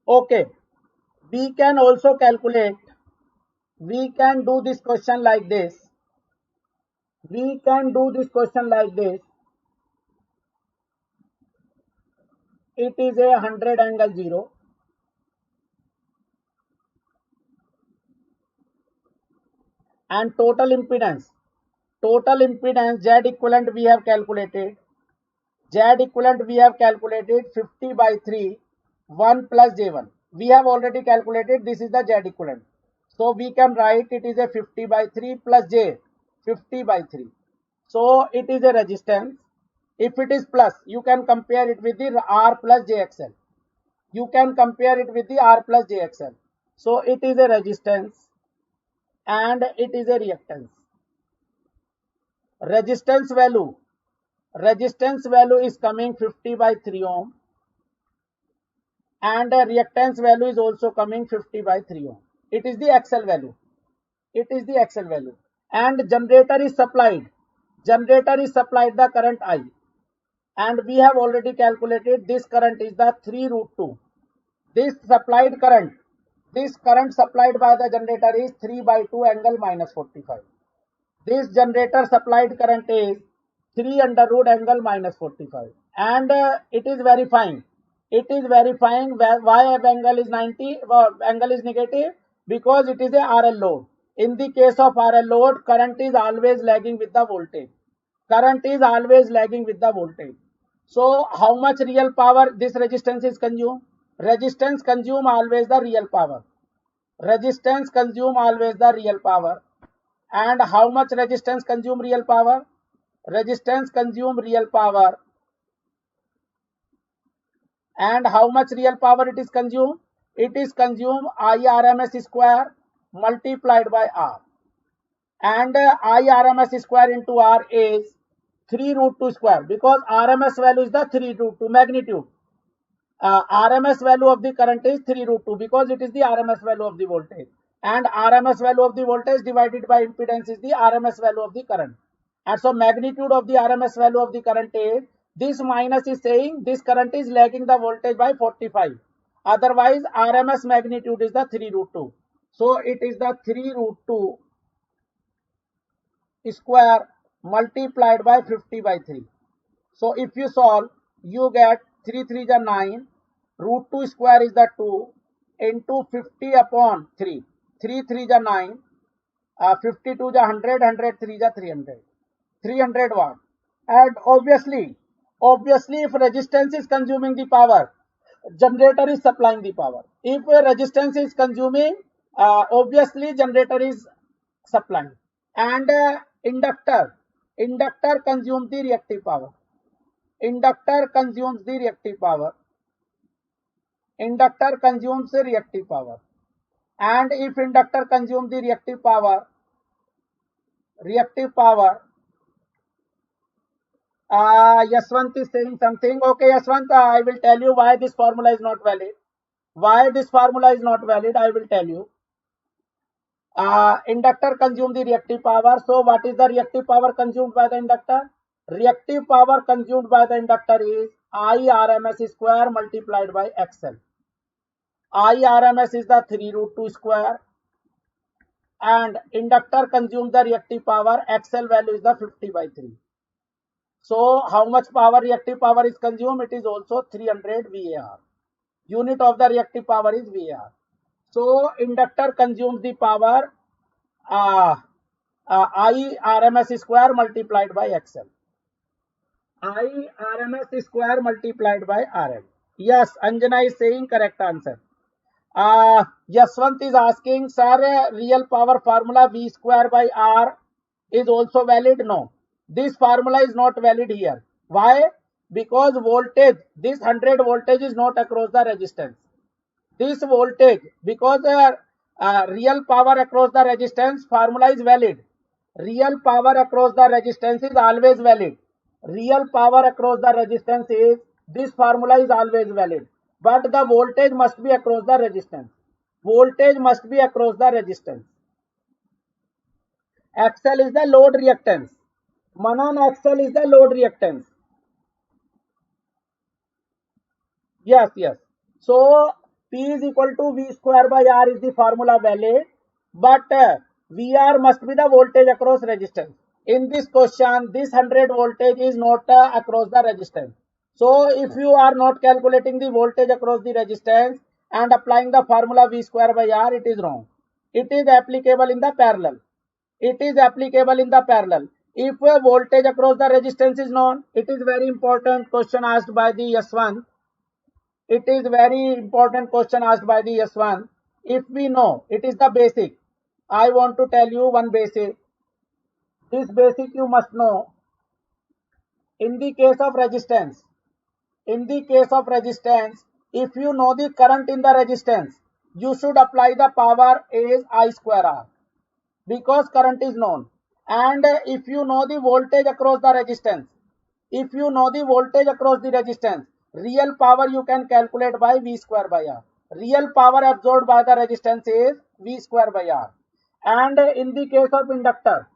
Okay. We can also calculate. We can do this question like this. It is a 100 angle 0. And total impedance Z equivalent we have calculated. 50 by 3, 1 plus J1. We have already calculated, this is the Z equivalent. So we can write it is a 50 by 3 plus J, 50 by 3. So it is a resistance. If it is plus, you can compare it with the R plus JXL. So it is a resistance and it is a reactance. Resistance value is coming 50 by 3 ohm and reactance value is also coming 50 by 3 ohm. It is the XL value. And generator is supplied the current I, and we have already calculated this current is the 3 root 2. This supplied current This current supplied by the generator is 3 by 2 angle minus 45. This generator supplied current is 3 under root angle minus 45. And it is verifying. It is verifying why angle is 90, angle is negative, because it is a RL load. In the case of RL load, current is always lagging with the voltage. Current is always lagging with the voltage. So how much real power this resistance is consumed? Resistance consume always the real power. Resistance consume always the real power. And how much resistance consume real power? Resistance consume real power. And how much real power it is consumed? It is consumed IRMS square multiplied by R. And IRMS square into R is 3 root 2 square, because RMS value is the 3 root 2 magnitude. RMS value of the current is 3 root 2, because it is the RMS value of the voltage. And RMS value of the voltage divided by impedance is the RMS value of the current. And so magnitude of the RMS value of the current is, this minus is saying this current is lagging the voltage by 45. Otherwise RMS magnitude is the 3 root 2. So it is the 3 root 2 square multiplied by 50 by 3. So if you solve, you get 3 3 is 9, root 2 square is the 2 into 50 upon 3. 3 3 is 9, 52 is 100, 103 is 300. 300 watt. And obviously if resistance is consuming the power, generator is supplying the power. If resistance is consuming, obviously generator is supplying. And inductor consumes the reactive power. Inductor consumes the reactive power. Inductor consumes the reactive power. And if inductor consumes the reactive power, Yaswant is saying something. Okay, Yaswant, I will tell you why this formula is not valid. Why this formula is not valid, I will tell you. Inductor consumes the reactive power. So what is the reactive power consumed by the inductor? Reactive power consumed by the inductor is IRMS square multiplied by XL. IRMS is the 3 root 2 square. And inductor consumes the reactive power. XL value is the 50 by 3. So how much power, reactive power is consumed? It is also 300 VAR. Unit of the reactive power is VAR. So inductor consumes the power IRMS square multiplied by XL. IRMS square multiplied by RL. Yes, Anjana is saying correct answer. Yaswant is asking, sir, real power formula V square by R is also valid? No. This formula is not valid here. Why? Because voltage, this 100 voltage is not across the resistance. This voltage, because real power across the resistance formula is valid. Real power across the resistance is always valid. Real power across the resistance is, this formula is always valid. But the voltage must be across the resistance. Voltage must be across the resistance. XL is the load reactance. Manan, XL is the load reactance. Yes. So P is equal to V square by R is the formula valid, but VR must be the voltage across resistance. In this question, this 100 voltage is not across the resistance. So if you are not calculating the voltage across the resistance and applying the formula V square by R, it is wrong. It is applicable in the parallel. It is applicable in the parallel. If voltage across the resistance is known, it is very important question asked by the Yaswant. It is very important question asked by the Yaswant. If we know, it is the basic. I want to tell you one basic. This basic you must know. In the case of resistance, if you know the current in the resistance, you should apply the power as I square R, because current is known. And if you know the voltage across the resistance, real power you can calculate by V square by R. Real power absorbed by the resistance is V square by R. And in the case of inductor,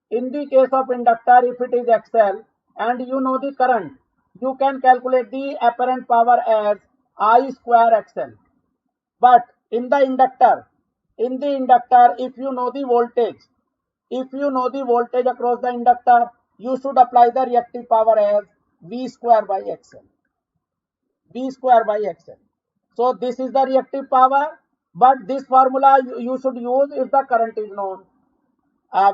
if it is XL and you know the current, you can calculate the apparent power as I square XL. But In the inductor, if you know the voltage, across the inductor, you should apply the reactive power as V square by XL. So this is the reactive power, but this formula you should use if the current is known.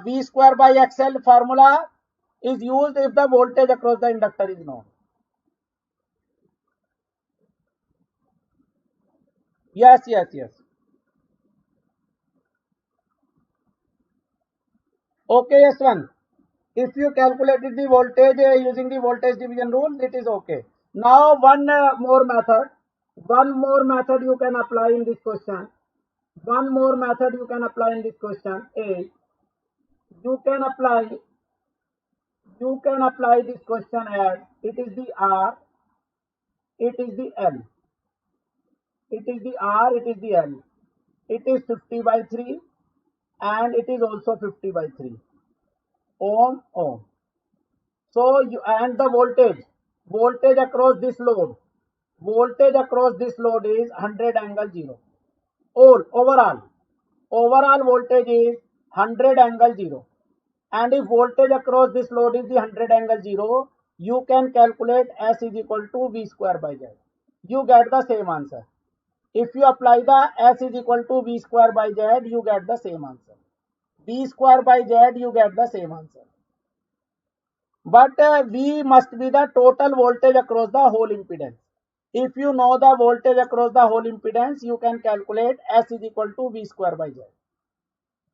V square by XL formula is used if the voltage across the inductor is known. Yes. Okay, S1. If you calculated the voltage using the voltage division rule, it is okay. Now one more method you can apply in this question. A, you can apply this question as it is the R, it is the L. It is 50 by 3 and it is also 50 by 3 ohm. So you, and the voltage across this load is 100 angle 0. Overall voltage is 100 angle 0. And if voltage across this load is the 100 angle 0, you can calculate S is equal to V square by Z. You get the same answer. If you apply the S is equal to V square by Z, you get the same answer. V square by Z, you get the same answer. But V must be the total voltage across the whole impedance. If you know the voltage across the whole impedance, you can calculate S is equal to V square by Z.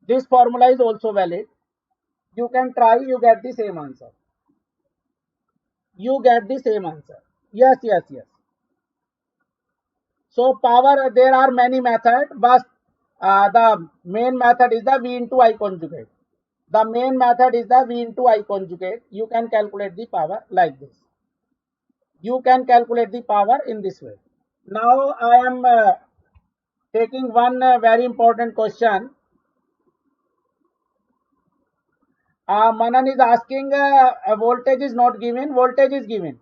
This formula is also valid. You can try, you get the same answer. Yes. So power, there are many methods, but the main method is the V into I conjugate. You can calculate the power like this. You can calculate the power in this way. Now I am taking one very important question. Manan is asking, voltage is not given, voltage is given.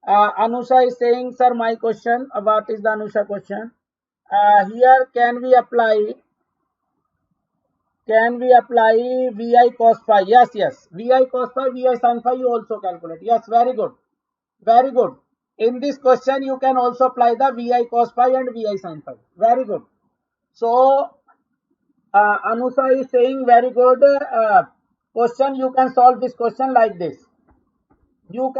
Anusha is saying, sir, my question, what is the Anusha question? Here can we apply Vi cos phi? Yes. Vi cos phi, Vi sin phi, you also calculate. Yes, very good. In this question, you can also apply the Vi cos phi and Vi sin phi. Very good. So, Anusha is saying very good question. You can solve this question like this. You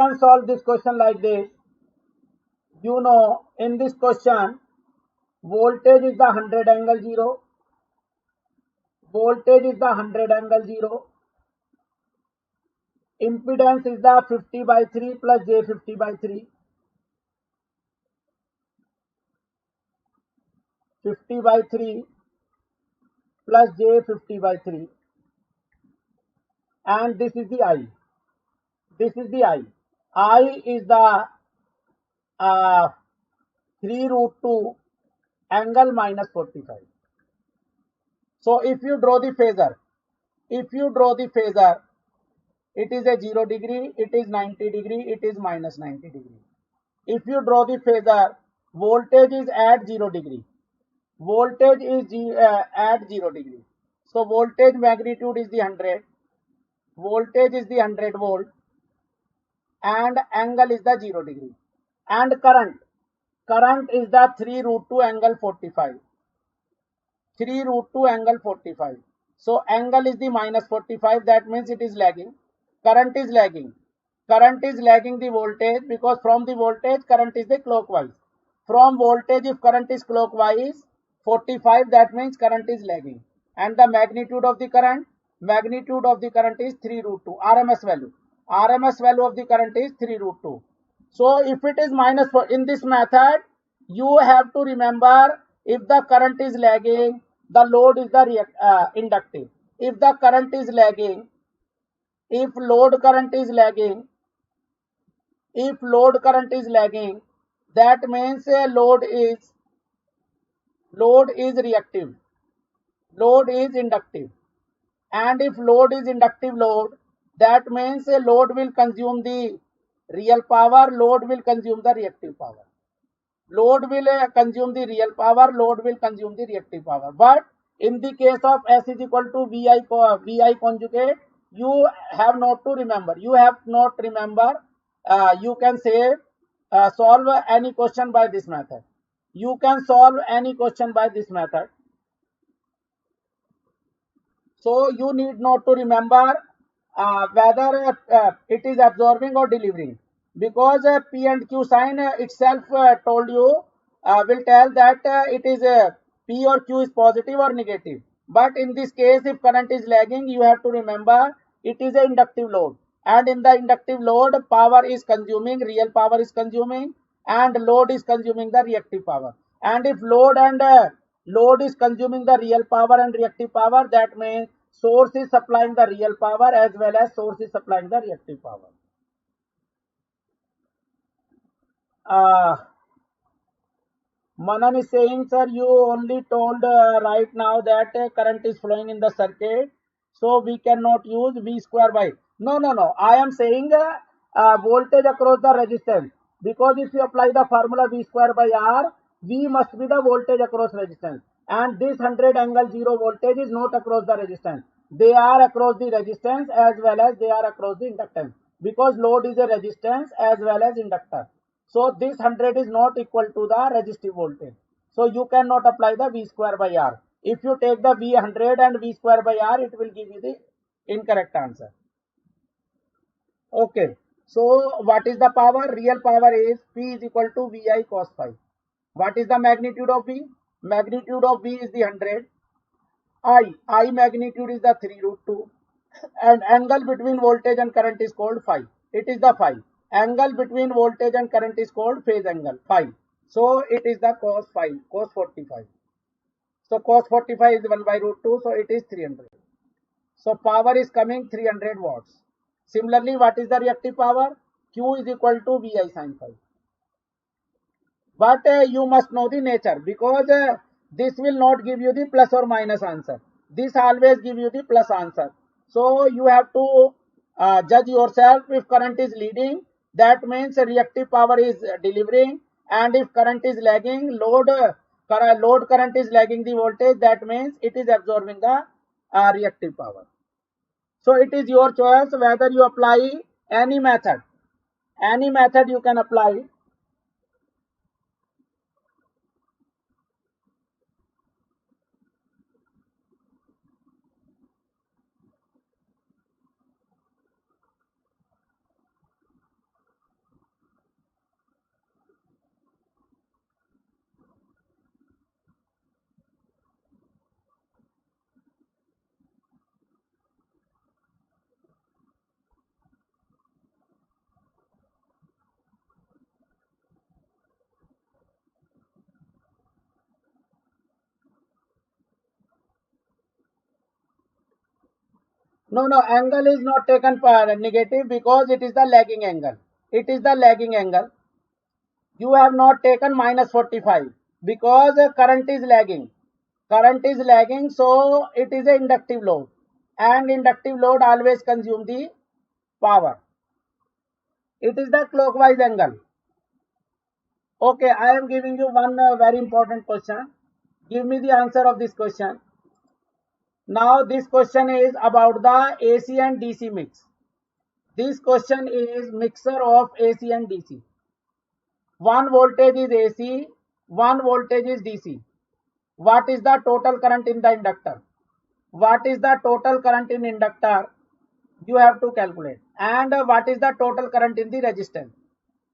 know, in this question, voltage is the 100 angle 0. Impedance is the 50 by 3 plus J 50 by 3. 50 by 3 plus J 50 by 3. And this is the I. I is the 3 root 2 angle minus 45. So if you draw the phasor, it is a 0 degree, it is 90 degree, it is minus 90 degree. If you draw the phasor, voltage is at 0 degree. So voltage magnitude is the 100. Voltage is the 100 volt. And angle is the 0 degree. And current is the 3 root 2 angle 45. So angle is the minus 45. That means it is lagging. Current is lagging the voltage, because from the voltage current is the clockwise. From voltage, if current is clockwise 45, that means current is lagging. And the magnitude of the current is 3 root 2. RMS value of the current is 3 root 2. So if it is minus 4, in this method, you have to remember, if the current is lagging, the load is the inductive. If the current is lagging, if load current is lagging, that means load is reactive, load is inductive. And if load is inductive load, that means load will consume the real power, load will consume the reactive power. Load will consume the real power, load will consume the reactive power. But in the case of S is equal to VI conjugate, you have not to remember. You have not remember. You can say solve any question by this method. You can solve any question by this method. So you need not to remember whether it is absorbing or delivering, because P and Q sign itself told you will tell that it is P or Q is positive or negative. But in this case, if current is lagging, you have to remember it is an inductive load, and in the inductive load, power is consuming, real power is consuming, and load is consuming the reactive power. And if load is consuming the real power and reactive power, that means source is supplying the real power as well as source is supplying the reactive power. Manan is saying, sir, you only told right now that current is flowing in the circuit, so we cannot use V square by. No, no, no. I am saying voltage across the resistance, because if you apply the formula V square by R, V must be the voltage across resistance, and this 100 angle 0 voltage is not across the resistance. They are across the resistance as well as they are across the inductance, because load is a resistance as well as inductor. So this 100 is not equal to the resistive voltage. So you cannot apply the V square by R. If you take the V100 and V square by R, it will give you the incorrect answer. Okay. So what is the power? Real power is P is equal to VI cos phi. What is the magnitude of V? Magnitude of V is the 100. I magnitude is the 3 root 2. And angle between voltage and current is called phi. It is the phi. Angle between voltage and current is called phase angle, phi. So it is the cos phi, cos 45. So cos 45 is 1 by root 2, so it is 300. So power is coming 300 watts. Similarly, what is the reactive power? Q is equal to VI sin phi. But you must know the nature, because this will not give you the plus or minus answer. This always give you the plus answer. So you have to judge yourself. If current is leading, that means reactive power is delivering, and if current is lagging, load current is lagging the voltage, that means it is absorbing the reactive power. So it is your choice whether you apply any method. Any method you can apply. No, no, angle is not taken for negative, because it is the lagging angle. It is the lagging angle. You have not taken minus 45, because current is lagging. Current is lagging, so it is an inductive load. And inductive load always consume the power. It is the clockwise angle. Okay, I am giving you one very important question. Give me the answer of this question. Now this question is about the AC and DC mix. This question is mixture of AC and DC. One voltage is AC, one voltage is DC. What is the total current in the inductor? What is the total current in inductor? You have to calculate. And what is the total current in the resistance?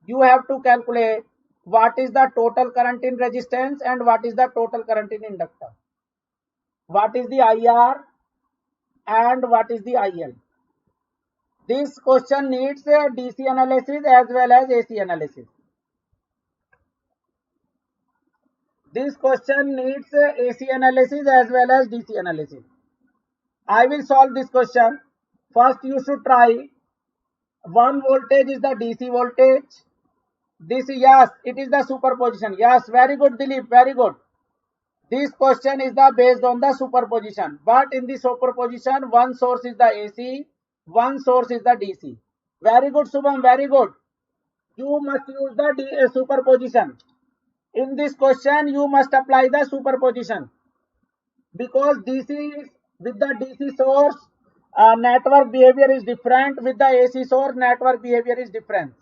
You have to calculate what is the total current in resistance and what is the total current in inductor. What is the IR and what is the IL? This question needs DC analysis as well as AC analysis. This question needs AC analysis as well as DC analysis. I will solve this question. First, you should try. One voltage is the DC voltage. This, yes, it is the superposition. Yes, very good, Dilip, very good. This question is the based on the superposition. But in the superposition, one source is the AC, one source is the DC. Very good, Subham, very good. You must use the superposition. In this question, you must apply the superposition, because DC with the DC source, network behavior is different. With the AC source, network behavior is different.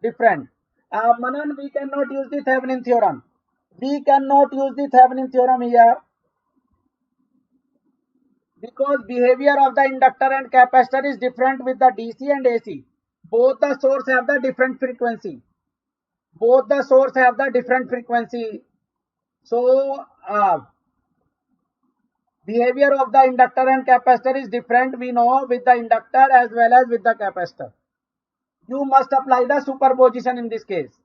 Manan, we cannot use the Thevenin theorem. We cannot use the Thevenin theorem here, because behavior of the inductor and capacitor is different with the DC and AC. Both the source have the different frequency. So behavior of the inductor and capacitor is different, we know, with the inductor as well as with the capacitor. You must apply the superposition in this case.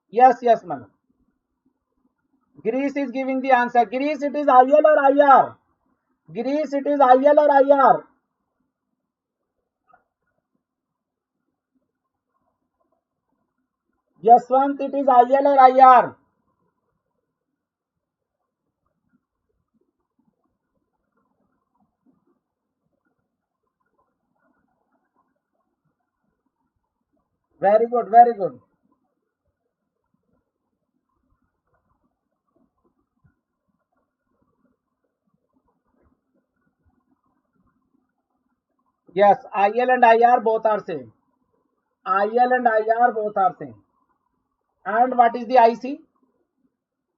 Yes, man. Greece is giving the answer. Greece, it is IL or IR? Greece, it is IL or IR? Yaswant, it is IL or IR? Very good, very good. Yes, IL and IR both are same. IL and IR both are same. And what is the IC?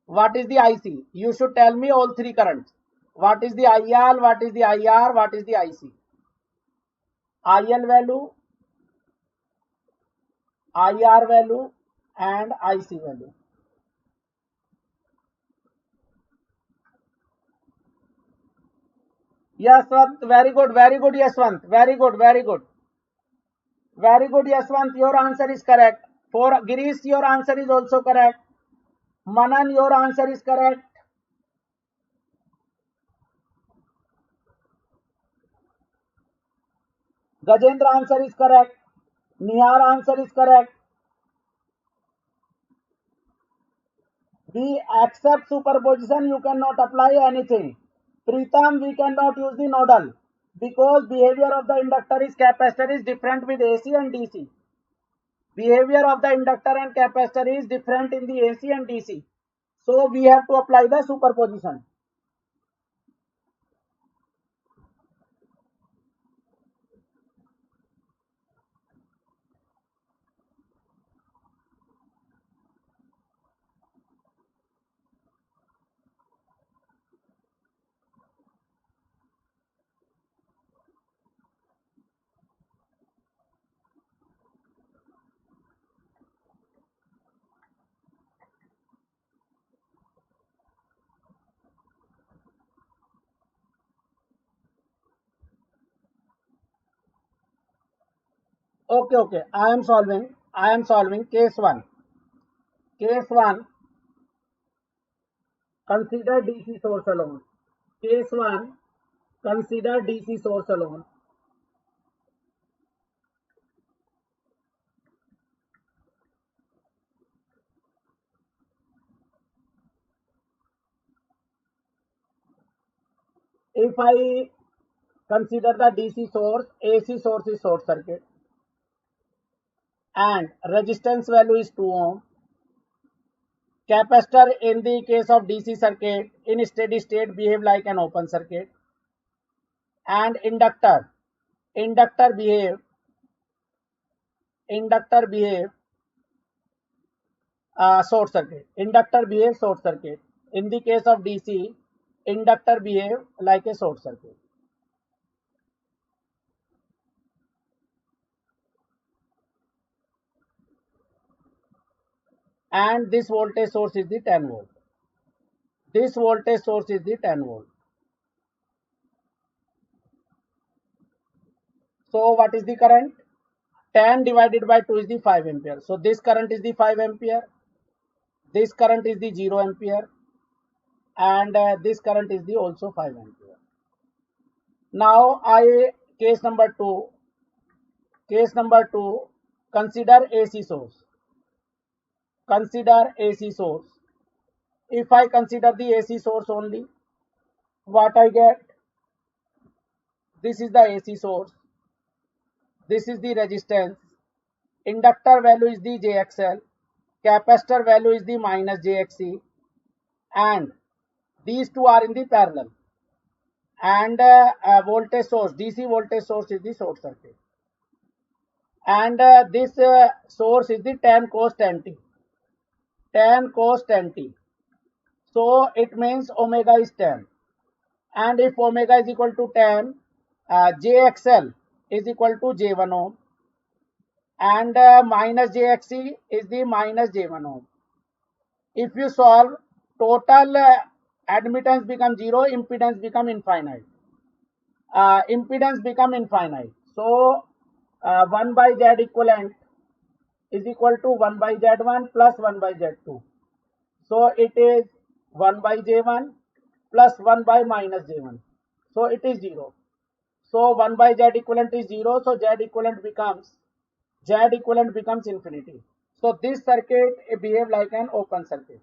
What is the IC? You should tell me all three currents. What is the IL? What is the IR? What is the IC? IL value, IR value, and IC value. Yaswant, very good, Yaswant. Very good, Yaswant. Your answer is correct. For Girish, your answer is also correct. Manan, your answer is correct. Gajendra answer is correct. Nihar answer is correct. We accept superposition, you cannot apply anything. Pritam, we cannot use the nodal, because behavior of the inductor is capacitor is different with AC and DC. Behavior of the inductor and capacitor is different in the AC and DC. So we have to apply the superposition. Okay. I am solving case 1. Case 1, consider DC source alone. Case 1, consider DC source alone. If I consider the DC source, AC source is short circuit, and resistance value is 2 ohm. Capacitor in the case of DC circuit in steady state behave like an open circuit, and inductor behave short circuit. Inductor behaves short circuit. In the case of DC, inductor behave like a short circuit. And this voltage source is the 10 volt. This voltage source is the 10 volt. So what is the current? 10 divided by 2 is the 5 ampere. So this current is the 5 ampere. This current is the 0 ampere. And this current is the also 5 ampere. Now case number 2, consider AC source. If I consider the AC source only, what I get? This is the AC source. This is the resistance. Inductor value is the JXL. capacitor value is the minus jXC, and these two are in the parallel, and voltage source, DC voltage source is the short circuit, and this source is the tan cos tan t, tan cos tan t. So it means omega is tan, and if omega is equal to tan, jxl is equal to j1 ohm, and minus jxc is the minus j1 ohm. If you solve, total admittance become zero, impedance become infinite. Impedance become infinite. So 1 by z equivalent is equal to 1 by z1 plus 1 by z2. So it is 1 by j1 plus 1 by minus j1. So it is 0. So 1 by z equivalent is 0. So z equivalent becomes infinity. So this circuit behave like an open circuit.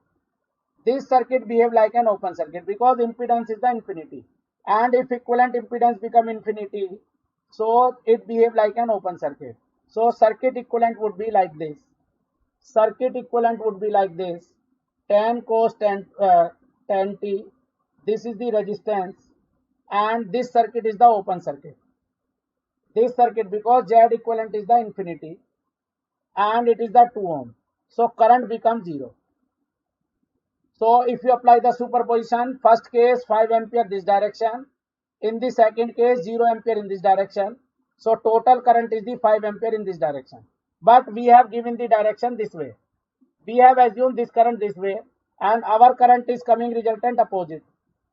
This circuit behave like an open circuit because impedance is the infinity. And if equivalent impedance become infinity, so it behave like an open circuit. So circuit equivalent would be like this. Circuit equivalent would be like this. Tan cos tan t. This is the resistance, and this circuit is the open circuit. This circuit, because Z equivalent is the infinity, and it is the 2 ohm. So current becomes 0. So if you apply the superposition, first case 5 ampere this direction, in the second case 0 ampere in this direction. So total current is the 5 ampere in this direction. But we have given the direction this way. We have assumed this current this way, and our current is coming resultant opposite.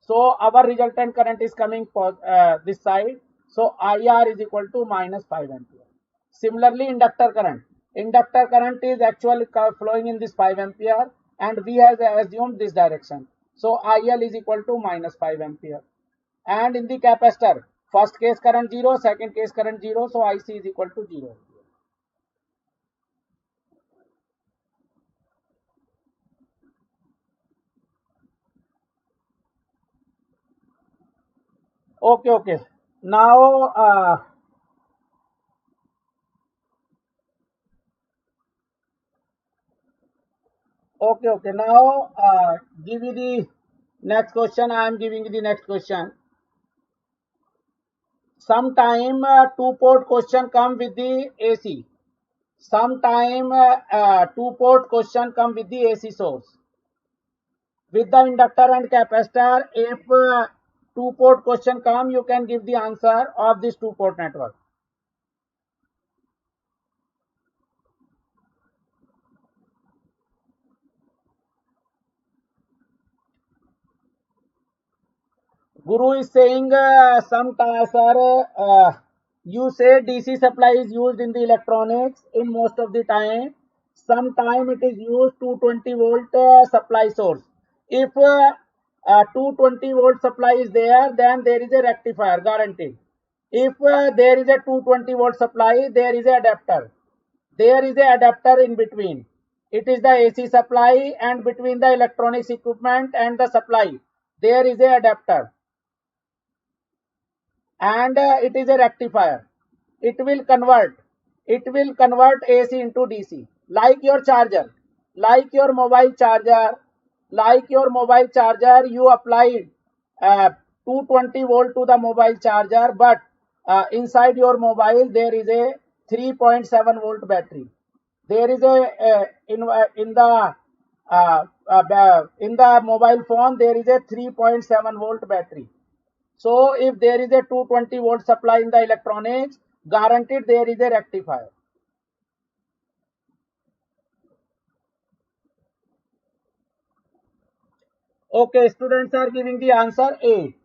So our resultant current is coming this side. So IR is equal to minus 5 ampere. Similarly, inductor current. Inductor current is actually flowing in this 5 ampere, and we have assumed this direction. So IL is equal to minus 5 ampere. And in the capacitor, first case current 0, second case current 0, so IC is equal to 0. Okay. Now, okay. Now, give you the next question. I am giving you the next question. Sometime two-port question come with the AC. Sometime two-port question come with the AC source. With the inductor and capacitor, if two-port question come, you can give the answer of this two-port network. Guru is saying sometimes, sir, you say DC supply is used in the electronics in most of the time. Sometime it is used 220 volt supply source. If 220 volt supply is there, then there is a rectifier guaranteed. If there is a 220 volt supply, there is a adapter. There is a adapter in between. It is the AC supply, and between the electronics equipment and the supply, there is a adapter, and it is a rectifier. It will convert AC into DC, like your charger, like your mobile charger. You applied 220 volt to the mobile charger, but inside your mobile there is a 3.7 volt battery. There is a in the mobile phone there is a 3.7 volt battery. So if there is a 220 volt supply in the electronics, guaranteed there is a rectifier. Okay, students are giving the answer A.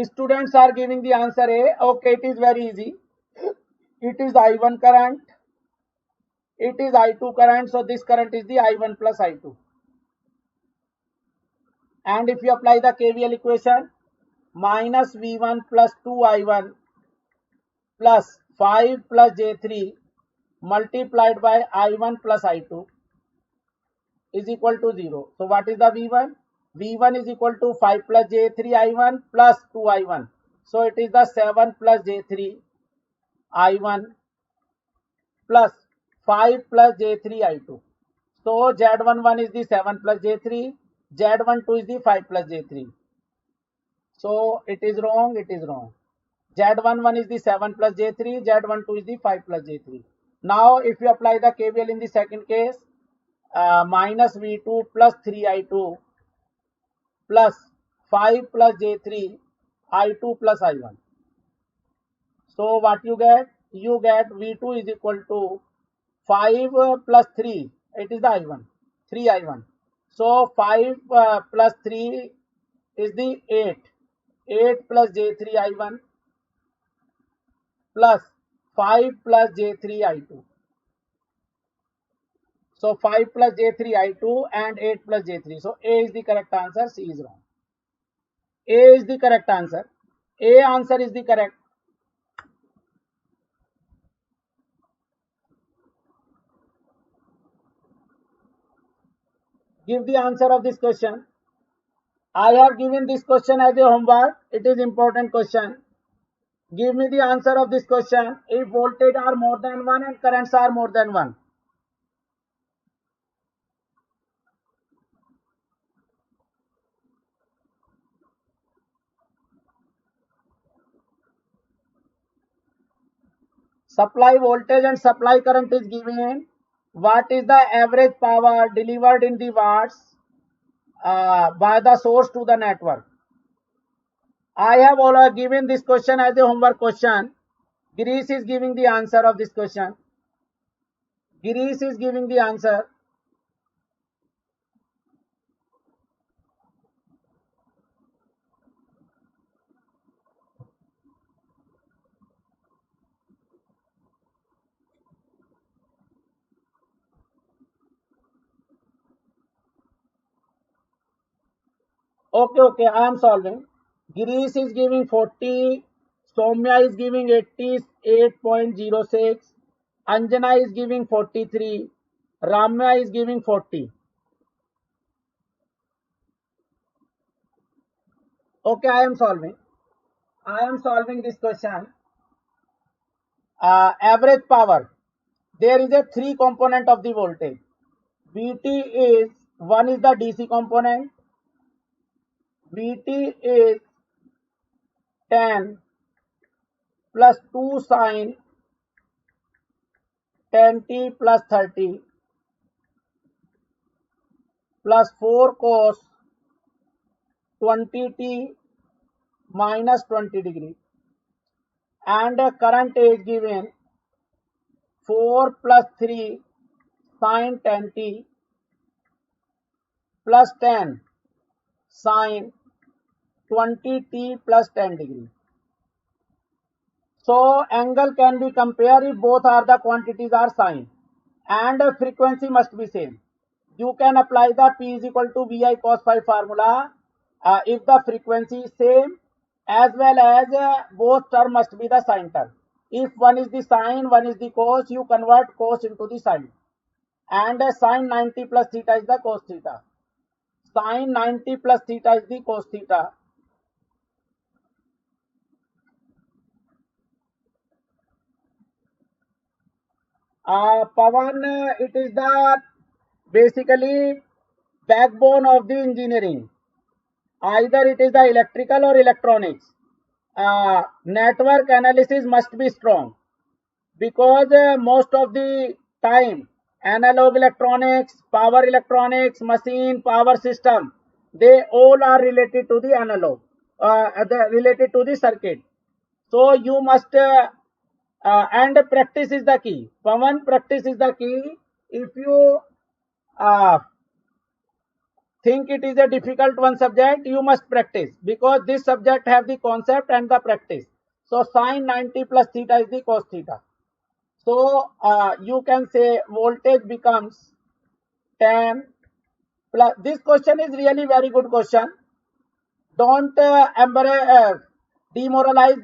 Students are giving the answer A. Okay, it is very easy. It is I1 current. It is I2 current. So this current is the I1 plus I2. And if you apply the KVL equation, minus V1 plus 2I1 plus 5 plus J3 multiplied by I1 plus I2 is equal to 0. So what is the V1? V1 is equal to 5 plus J3 I1 plus 2 I1. So it is the 7 plus J3 I1 plus 5 plus J3 I2. So Z11 is the 7 plus J3, Z12 is the 5 plus J3. So it is wrong, it is wrong. Z11 is the 7 plus J3, Z12 is the 5 plus J3. Now if you apply the KVL in the second case, minus V2 plus 3I2 plus 5 plus J3, I2 plus I1. So what you get? You get V2 is equal to 5 plus 3. It is the I1. 3I1. So 5 plus 3 is the 8. 8 plus J3 I1 plus 5 plus J3 I2. So 5 plus J3 I2 and 8 plus J3. So A is the correct answer. C is wrong. A is the correct answer. A answer is the correct. Give the answer of this question. I have given this question as a homework. It is important question. Give me the answer of this question. If voltage are more than 1 and currents are more than 1. Supply voltage and supply current is given. What is the average power delivered in the watts by the source to the network? I have already given this question as a homework question. Girish is giving the answer of this question. Girish is giving the answer. Okay, I am solving. Girish is giving 40. Soumya is giving 88.06. Anjana is giving 43. Ramya is giving 40. Okay, I am solving. I am solving this question. Average power. There is a 3 component of the voltage. VT is, one is the DC component. VT is 10 plus 2 sine 10t plus 30 plus 4 cos 20t minus 20 degree, and current is given 4 plus 3 sine 10t plus 10 sine 20t plus 10 degree. So angle can be compared if both are the quantities are sine, and frequency must be same. You can apply the P is equal to VI cos phi formula if the frequency is same, as well as both term must be the sine term. If one is the sine, one is the cos, you convert cos into the sine. And sine 90 plus theta is the cos theta. Sine 90 plus theta is the cos theta. Pawan, it is the basically backbone of the engineering. Either it is the electrical or electronics. Network analysis must be strong, because most of the time analog electronics, power electronics, machine, power system, they all are related to the analog, related to the circuit. So you must and practice is the key. Pawan, practice is the key. If you uh, think it is a difficult one subject, you must practice, because this subject have the concept and the practice. So sine 90 plus theta is the cos theta. So you can say voltage becomes 10 plus. This question is really very good question. Don't demoralize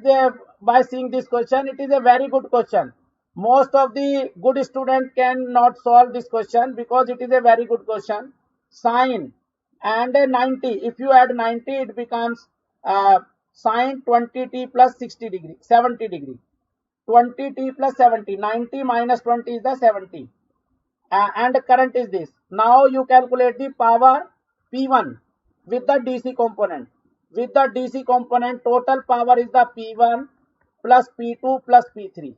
by seeing this question. It is a very good question. Most of the good students cannot solve this question, because it is a very good question. Sine and 90. If you add 90, it becomes sine 20t plus 60 degree, 70 degree. 20t plus 70. 90 minus 20 is the 70. and current is this. Now you calculate the power P1 with the DC component. With the DC component, total power is the P1 plus P2 plus P3.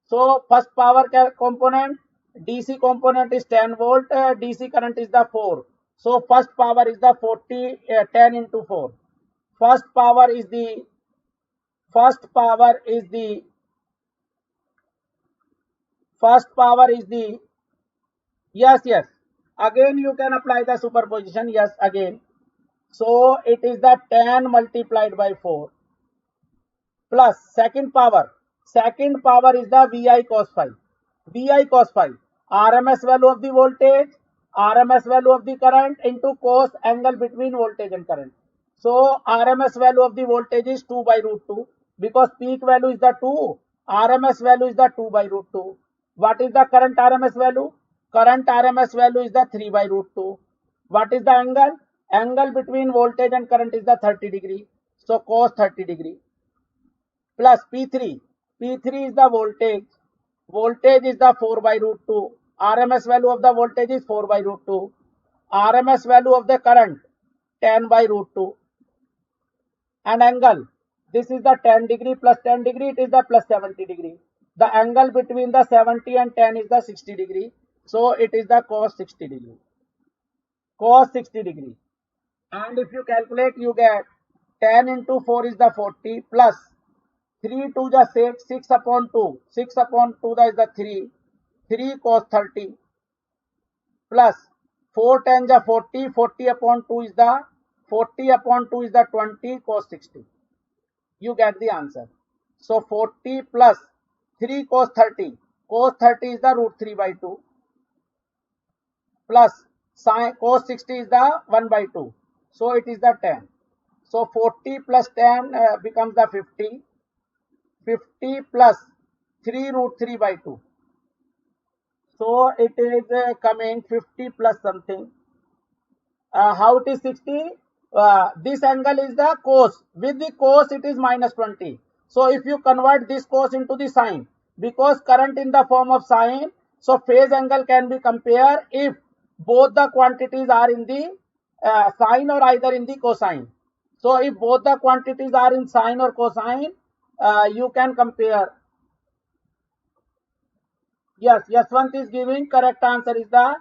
So first power component, DC component is 10 volt, DC current is the 4. So first power is the 40, 10 into 4. First power is the first power is the yes. Again you can apply the superposition. Yes, again. So it is the 10 multiplied by 4 plus second power. Second power is the VI cos phi. VI cos phi. RMS value of the voltage, RMS value of the current into cos angle between voltage and current. So RMS value of the voltage is 2 by root 2 because peak value is the 2. RMS value is the 2 by root 2. What is the current RMS value? Current RMS value is the 3 by root 2. What is the angle? Angle between voltage and current is the 30 degree. So cos 30 degree plus P3. P3 is the voltage. Voltage is the 4 by root 2. RMS value of the voltage is 4 by root 2. RMS value of the current 10 by root 2. And angle. This is the 10 degree plus 10 degree. It is the plus 70 degree. The angle between the 70 and 10 is the 60 degree. So it is the cos 60 degree. Cos 60 degree. And if you calculate, you get 10 into 4 is the 40 plus 3 to the 6 upon 2. 6 upon 2 that is the 3. 3 cos 30 plus 4 10 the 40. 40 upon 2 is the 20 cos 60. You get the answer. So 40 plus 3 cos 30. Cos 30 is the root 3 by 2 plus sin cos 60 is the 1 by 2. So it is the 10. So 40 plus 10 becomes the 50. 50 plus 3 root 3 by 2. So it is coming 50 plus something. How it is 60? This angle is the cos. With the cos it is minus 20. So if you convert this cos into the sine, because current in the form of sine, so phase angle can be compared if both the quantities are in the sine or either in the cosine. So if both the quantities are in sine or cosine, you can compare. Yes, Yaswant is giving correct answer is the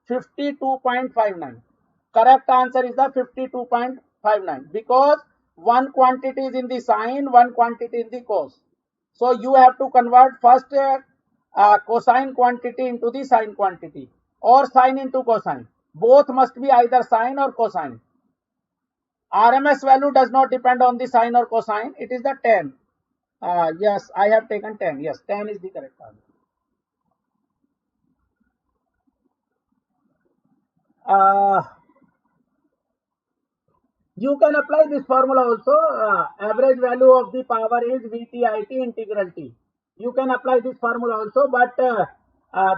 52.59. Correct answer is the 52.59 because one quantity is in the sine, one quantity in the cos. So you have to convert first cosine quantity into the sine quantity or sine into cosine. Both must be either sine or cosine. RMS value does not depend on the sine or cosine. It is the 10. Yes, I have taken 10. Yes, 10 is the correct answer. You can apply this formula also. Average value of the power is VTIT integral T. You can apply this formula also, but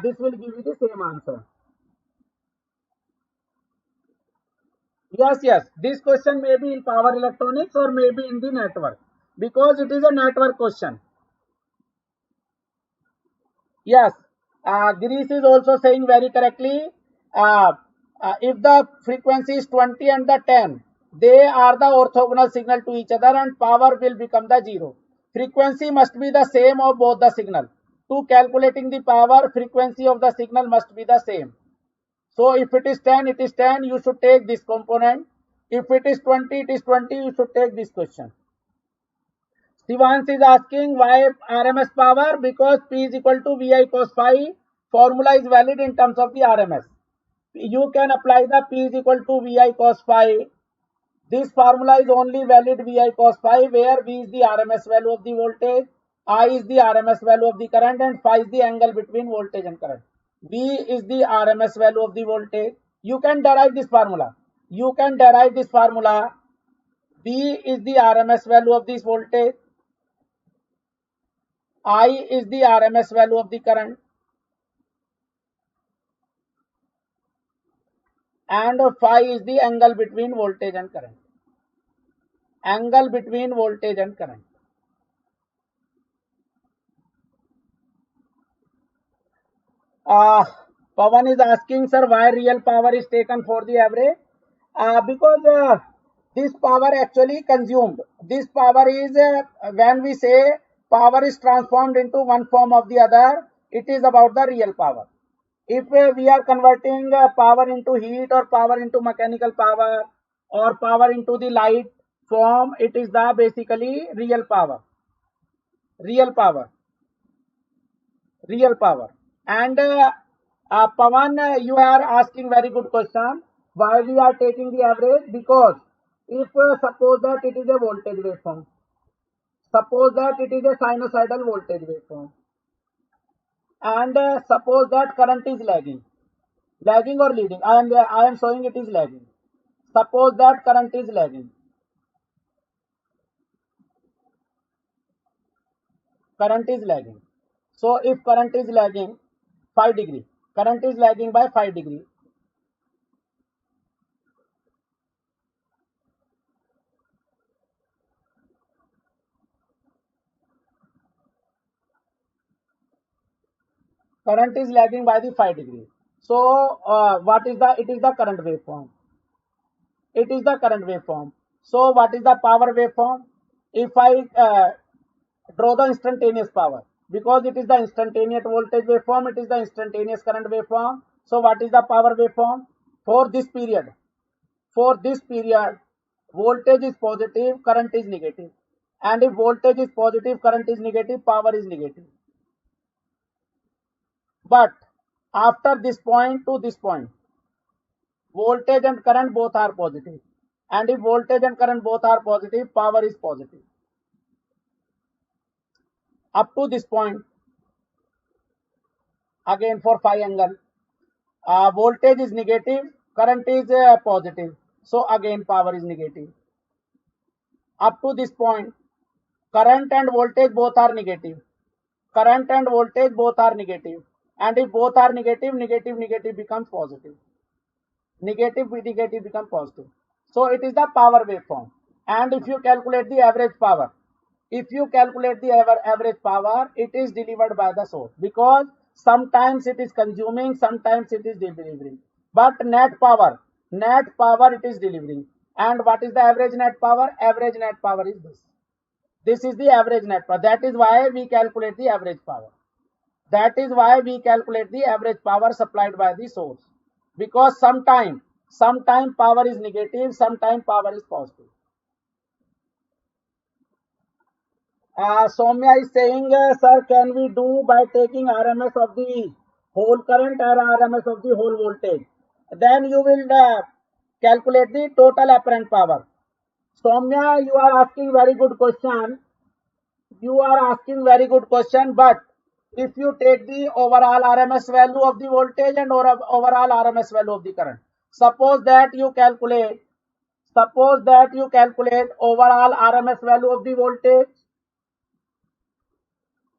this will give you the same answer. Yes. This question may be in power electronics or maybe in the network because it is a network question. Yes, Girish is also saying very correctly. If the frequency is 20 and the 10, they are the orthogonal signal to each other and power will become the 0. Frequency must be the same of both the signal. To calculating the power, frequency of the signal must be the same. So if it is 10, it is 10, you should take this component. If it is 20, it is 20, you should take this question. Shivansh is asking why RMS power? Because P is equal to VI cos phi. Formula is valid in terms of the RMS. You can apply the P is equal to VI cos phi. This formula is only valid VI cos phi, where V is the RMS value of the voltage, I is the RMS value of the current, and phi is the angle between voltage and current. V is the RMS value of the voltage. You can derive this formula. V is the RMS value of this voltage. I is the RMS value of the current. And phi is the angle between voltage and current. Angle between voltage and current. Pawan is asking, sir, why real power is taken for the average? Because this power actually consumed. This power is, when we say power is transformed into one form of the other, it is about the real power. If we are converting power into heat or power into mechanical power or power into the light form, it is the basically real power. Real power. Real power. And Pawan, you are asking very good question. Why we are taking the average? Because if suppose that it is a voltage waveform, suppose that it is a sinusoidal voltage waveform, and suppose that current is lagging or leading. I am showing it is lagging. Suppose that current is lagging. Current is lagging. So if current is lagging 5 degree, current is lagging by 5 degree. Current is lagging by the 5 degree. So what is the, it is the current waveform. It is the current waveform. So what is the power waveform? If I draw the instantaneous power, because it is the instantaneous voltage waveform, it is the instantaneous current waveform. So what is the power waveform? For this period, voltage is positive, current is negative. And if voltage is positive, current is negative, power is negative. But after this point to this point, voltage and current both are positive. And if voltage and current both are positive, power is positive. Up to this point, again for phi angle, voltage is negative, current is positive. So again power is negative. Up to this point, current and voltage both are negative. Current and voltage both are negative. And if both are negative, negative becomes positive. Negative becomes positive. So it is the power waveform. And if you calculate the average power, average power, it is delivered by the source, because sometimes it is consuming, sometimes it is delivering. But net power it is delivering. And what is the average net power? Average net power is this. This is the average net power. That is why we calculate the average power. That is why we calculate the average power supplied by the source. Because sometime power is negative, sometime power is positive. Soumya is saying, sir, can we do by taking RMS of the whole current or RMS of the whole voltage? Then you will calculate the total apparent power. Soumya, you are asking very good question. But if you take the overall RMS value of the voltage and overall RMS value of the current, suppose that you calculate overall RMS value of the voltage,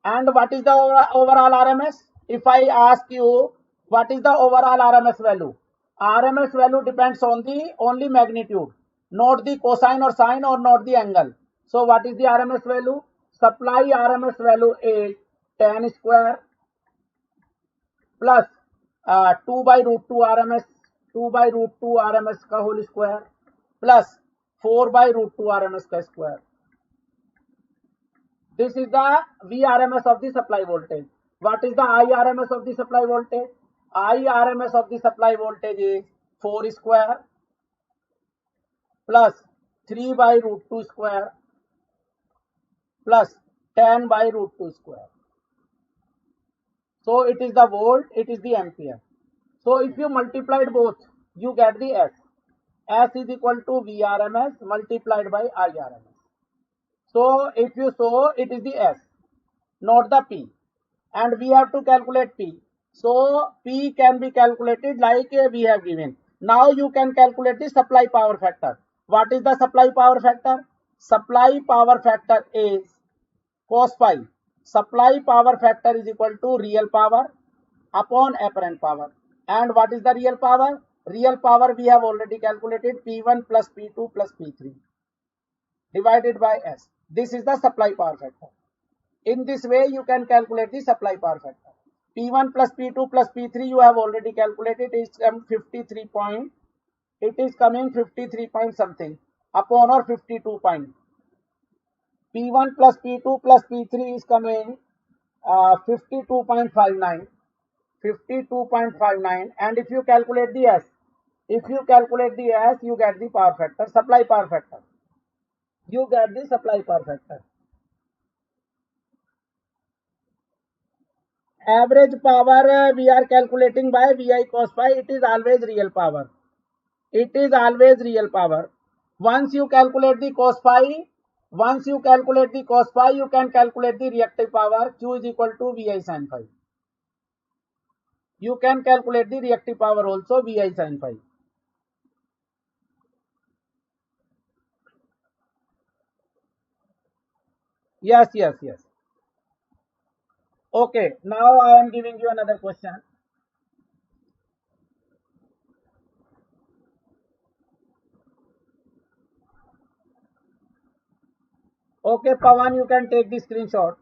and what is the overall RMS? If I ask you what is the overall RMS value, RMS value depends on the only magnitude, not the cosine or sine or not the angle. So what is the RMS value? Supply RMS value is tan square plus 2 by root 2 RMS का whole square plus 4 by root 2 RMS का square. This is the Vrms of the supply voltage. What is the Irms of the supply voltage? Irms of the supply voltage is 4 square plus 3 by root 2 square plus 10 by root 2 square. So it is the volt, it is the ampere. So if you multiplied both, you get the S. S is equal to Vrms multiplied by Irms. So if you show, it is the S, not the P. And we have to calculate P. So P can be calculated like we have given. Now you can calculate the supply power factor. What is the supply power factor? Supply power factor is cos phi. Supply power factor is equal to real power upon apparent power. And what is the real power? Real power we have already calculated, P1 plus P2 plus P3 divided by S. This is the supply power factor. In this way, you can calculate the supply power factor. P1 plus P2 plus P3 you have already calculated. It is 53 point. It is coming 53 point something upon or 52 point. P1 plus P2 plus P3 is coming 52.59. 52.59, and if you calculate the S, you get the power factor, supply power factor. You get the supply power factor. Average power we are calculating by VI cos phi. It is always real power. It is always real power. Once you calculate the cos phi, you can calculate the reactive power. Q is equal to VI sin phi. You can calculate the reactive power also, VI sin phi. Yes. Okay, now I am giving you another question. Okay, Pawan, you can take the screenshot.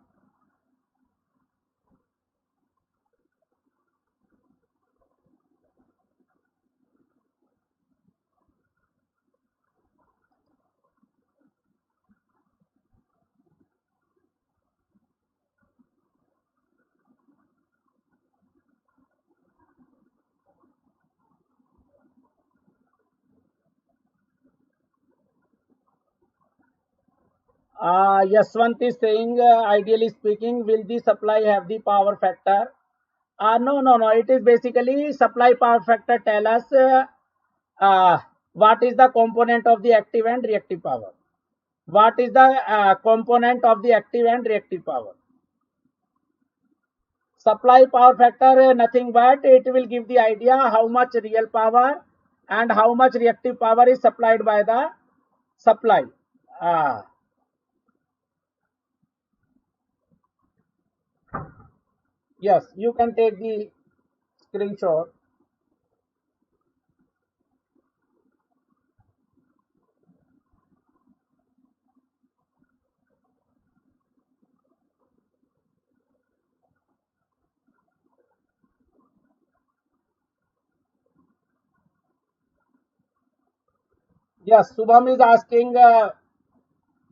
Yaswant is saying, ideally speaking, will the supply have the power factor? No. It is basically supply power factor tell us what is the component of the active and reactive power. What is the component of the active and reactive power? Supply power factor, nothing but it will give the idea how much real power and how much reactive power is supplied by the supply. Yes, you can take the screenshot. Yes, Subham is asking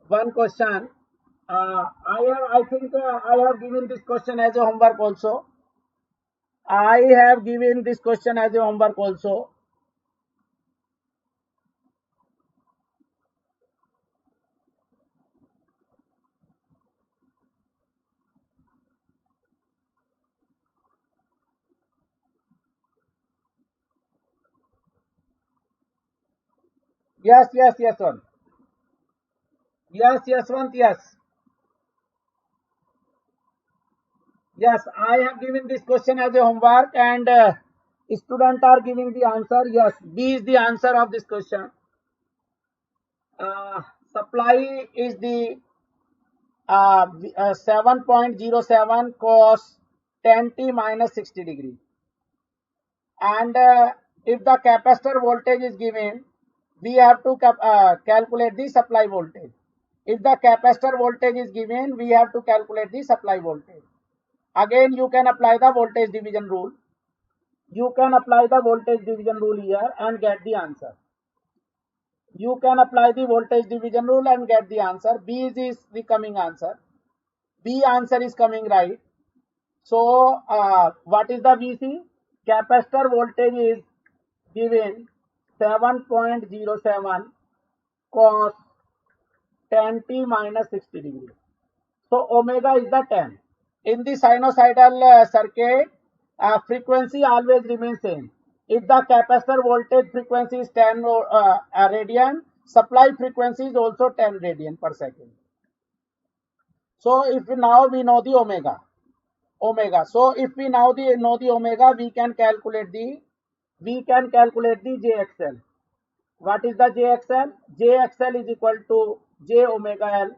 one question. I think I have given this question as a homework also. I have given this question as a homework also. Yes, Yaswant. Yes, Yaswant, yes. Yes, I have given this question as a homework and students are giving the answer. Yes, B is the answer of this question. Uh, Supply is the 7.07 cos 10t minus 60 degree. And if the capacitor voltage is given, we have to calculate the supply voltage. If the capacitor voltage is given, we have to calculate the supply voltage. Again, you can apply the voltage division rule. You can apply the voltage division rule here and get the answer. You can apply the voltage division rule and get the answer. B is the coming answer. B answer is coming right. So, what is the VC? Capacitor voltage is given 7.07 cos 10t minus 60 degree. So, omega is the 10. In the sinusoidal circuit, frequency always remains same. If the capacitor voltage frequency is 10 radian, supply frequency is also 10 radian per second. So if now we know the omega. So if we now know the omega, we can calculate the JXL. What is the JXL? JXL is equal to J omega L,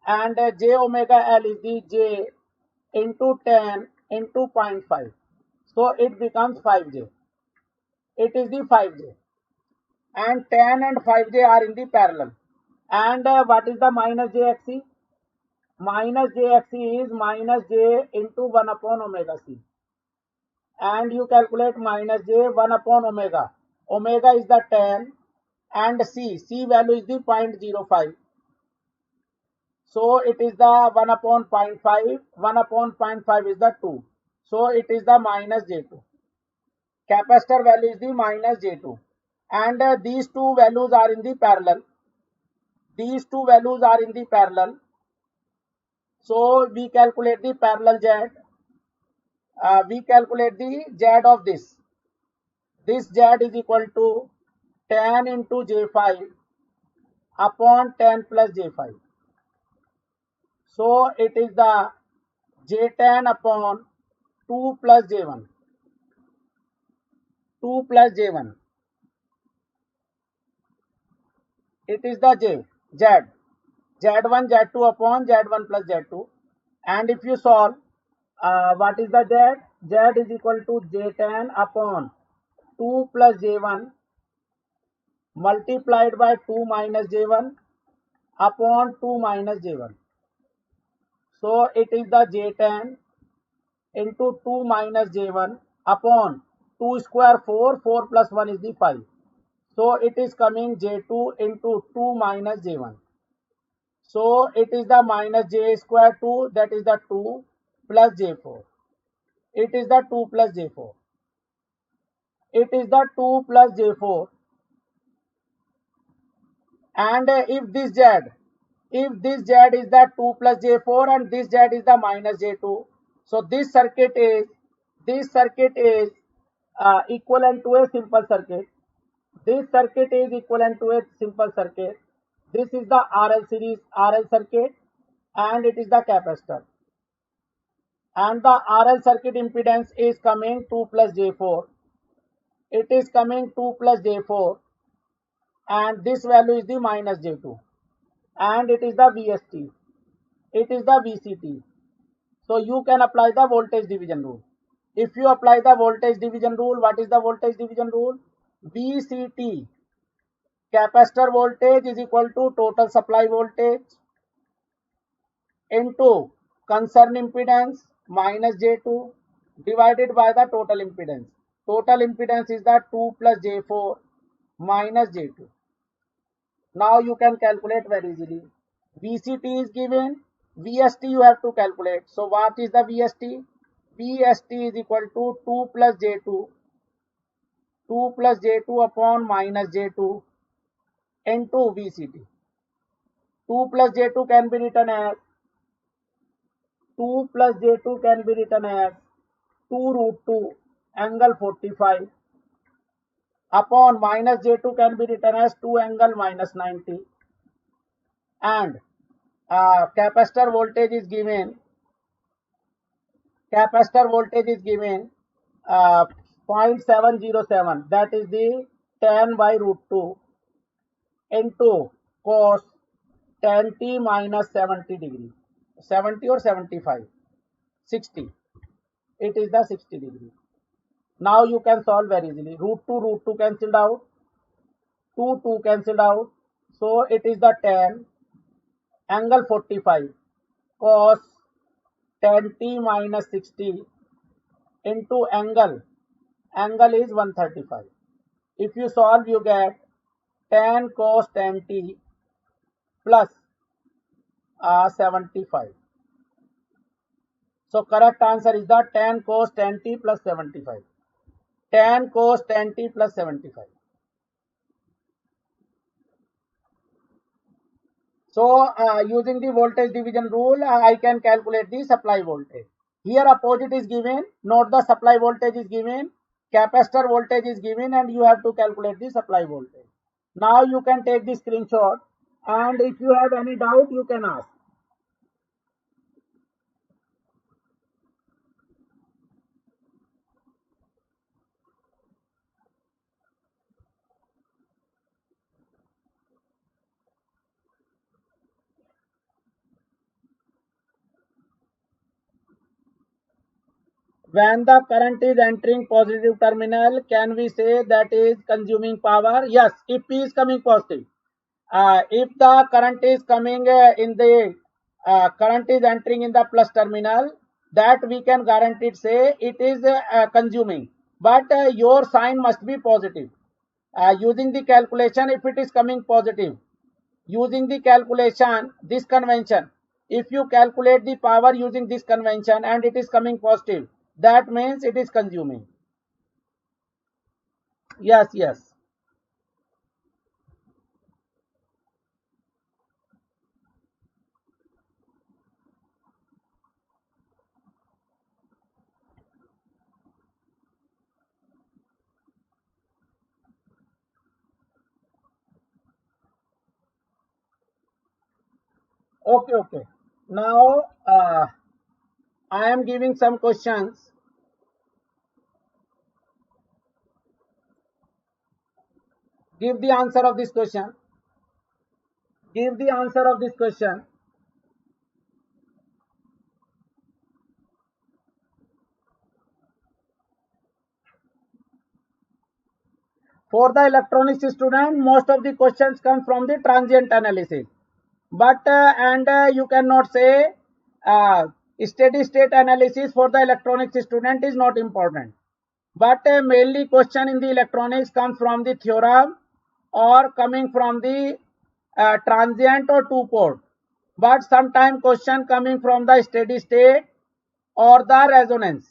and J omega L is the J into 10 into 0.5. So it becomes 5J. It is the 5J. And 10 and 5J are in the parallel. And what is the minus JXC? minus jXC is minus j into 1 upon omega c. And you calculate minus j 1 upon omega. Omega is the 10 and C value is the 0.05. So it is the 1 upon 0.5. 1 upon 0.5 is the 2. So it is the minus J2. Capacitor value is the minus J2. And these two values are in the parallel. These two values are in the parallel. So we calculate the parallel Z. We calculate the Z of this. This Z is equal to 10 into J5 upon 10 plus J5. So it is the J10 upon 2 plus J1. 2 plus J1. It is the Z. Z1, Z2 upon Z1 plus Z2. And if you solve, what is the Z? Z is equal to J10 upon 2 plus J1 multiplied by 2 minus J1 upon 2 minus J1. So it is the J10 into 2 minus J1 upon 2 square 4, 4 plus 1 is the 5. So it is coming J2 into 2 minus J1. So it is the minus J square 2, that is the 2 plus J4. It is the 2 plus J4. It is the 2 plus J4. And if this Z is the 2 plus J4 and this Z is the minus J2, so this circuit is equivalent to a simple circuit. This circuit is equivalent to a simple circuit. This is the RL series RL circuit and it is the capacitor. And the RL circuit impedance is coming 2 plus J4. It is coming 2 plus J4 and this value is the minus J2. And it is the VST. It is the VCT. So you can apply the voltage division rule. If you apply the voltage division rule, what is the voltage division rule? VCT, capacitor voltage, is equal to total supply voltage into concern impedance minus J2 divided by the total impedance. Total impedance is the 2 plus J4 minus J2. Now you can calculate very easily. VCT is given, VST you have to calculate. So what is the VST? VST is equal to 2 plus J2. 2 plus J2 upon minus J2 into VCT. 2 plus J2 can be written as 2 plus J2 can be written as 2 root 2 angle 45 upon minus J2 can be written as 2 angle minus 90 and capacitor voltage is given 0.707, that is the 10 by root 2 into cos 10 t minus 70 degree. 70 or 75? 60. It is the 60 degree. Now you can solve very easily. Root 2 cancelled out. 2 cancelled out. So it is the 10 angle 45 cos 10 t minus 60 into angle is 135. If you solve, you get 10 cos 10 t plus 75. So correct answer is the 10 cos 10 t plus 75. 10 cos 10 t plus 75. So using the voltage division rule, I can calculate the supply voltage. Here opposite is given, note the supply voltage is given, capacitor voltage is given, and you have to calculate the supply voltage. Now you can take the screenshot, and if you have any doubt, you can ask. When the current is entering positive terminal, can we say that is consuming power? Yes, if P is coming positive. If the current is coming in the current is entering in the plus terminal, that we can guaranteed say it is consuming, but your sign must be positive. Using the calculation, if it is coming positive, using the calculation, this convention, if you calculate the power using this convention and it is coming positive, that means it is consuming. Yes, yes. Okay, okay. Now I am giving some questions. Give the answer of this question. Give the answer of this question. For the electronics student, most of the questions come from the transient analysis. But and you cannot say steady state analysis for the electronics student is not important. But mainly question in the electronics comes from the theorem or coming from the transient or two port. But sometime question coming from the steady state or the resonance.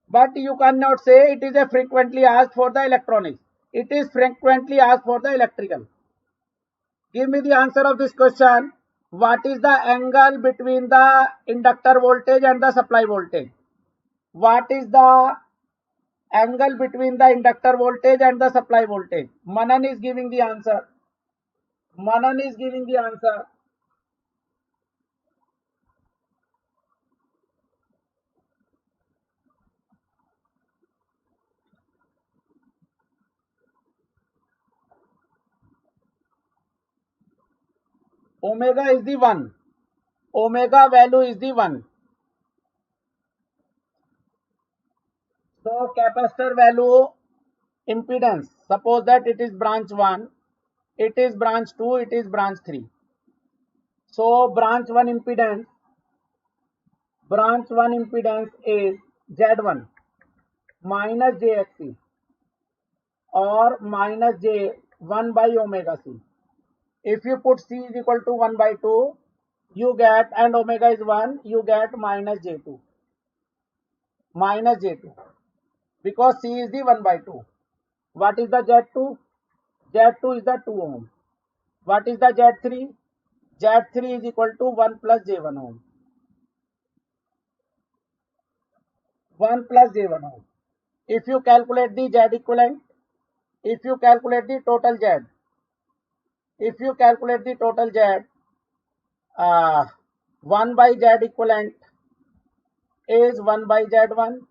But you cannot say it is a frequently asked for the electronics. It is frequently asked for the electrical. Give me the answer of this question. What is the angle between the inductor voltage and the supply voltage? What is the angle between the inductor voltage and the supply voltage? Manan is giving the answer. Manan is giving the answer. Omega is the 1. Omega value is the 1. So capacitor value impedance. Suppose that it is branch 1, it is branch 2, it is branch 3. So branch 1 impedance is Z1 minus JXC or minus J1 by omega C. If you put C is equal to 1 by 2, you get, and omega is 1, you get minus J2. Minus J2. Because C is the 1 by 2. What is the Z2? Z2 is the 2 ohm. What is the Z3? Z3 is equal to 1 plus J1 ohm. 1 plus J1 ohm. If you calculate the Z equivalent, if you calculate the total Z, if you calculate the total Z, 1 by Z equivalent is 1 by Z1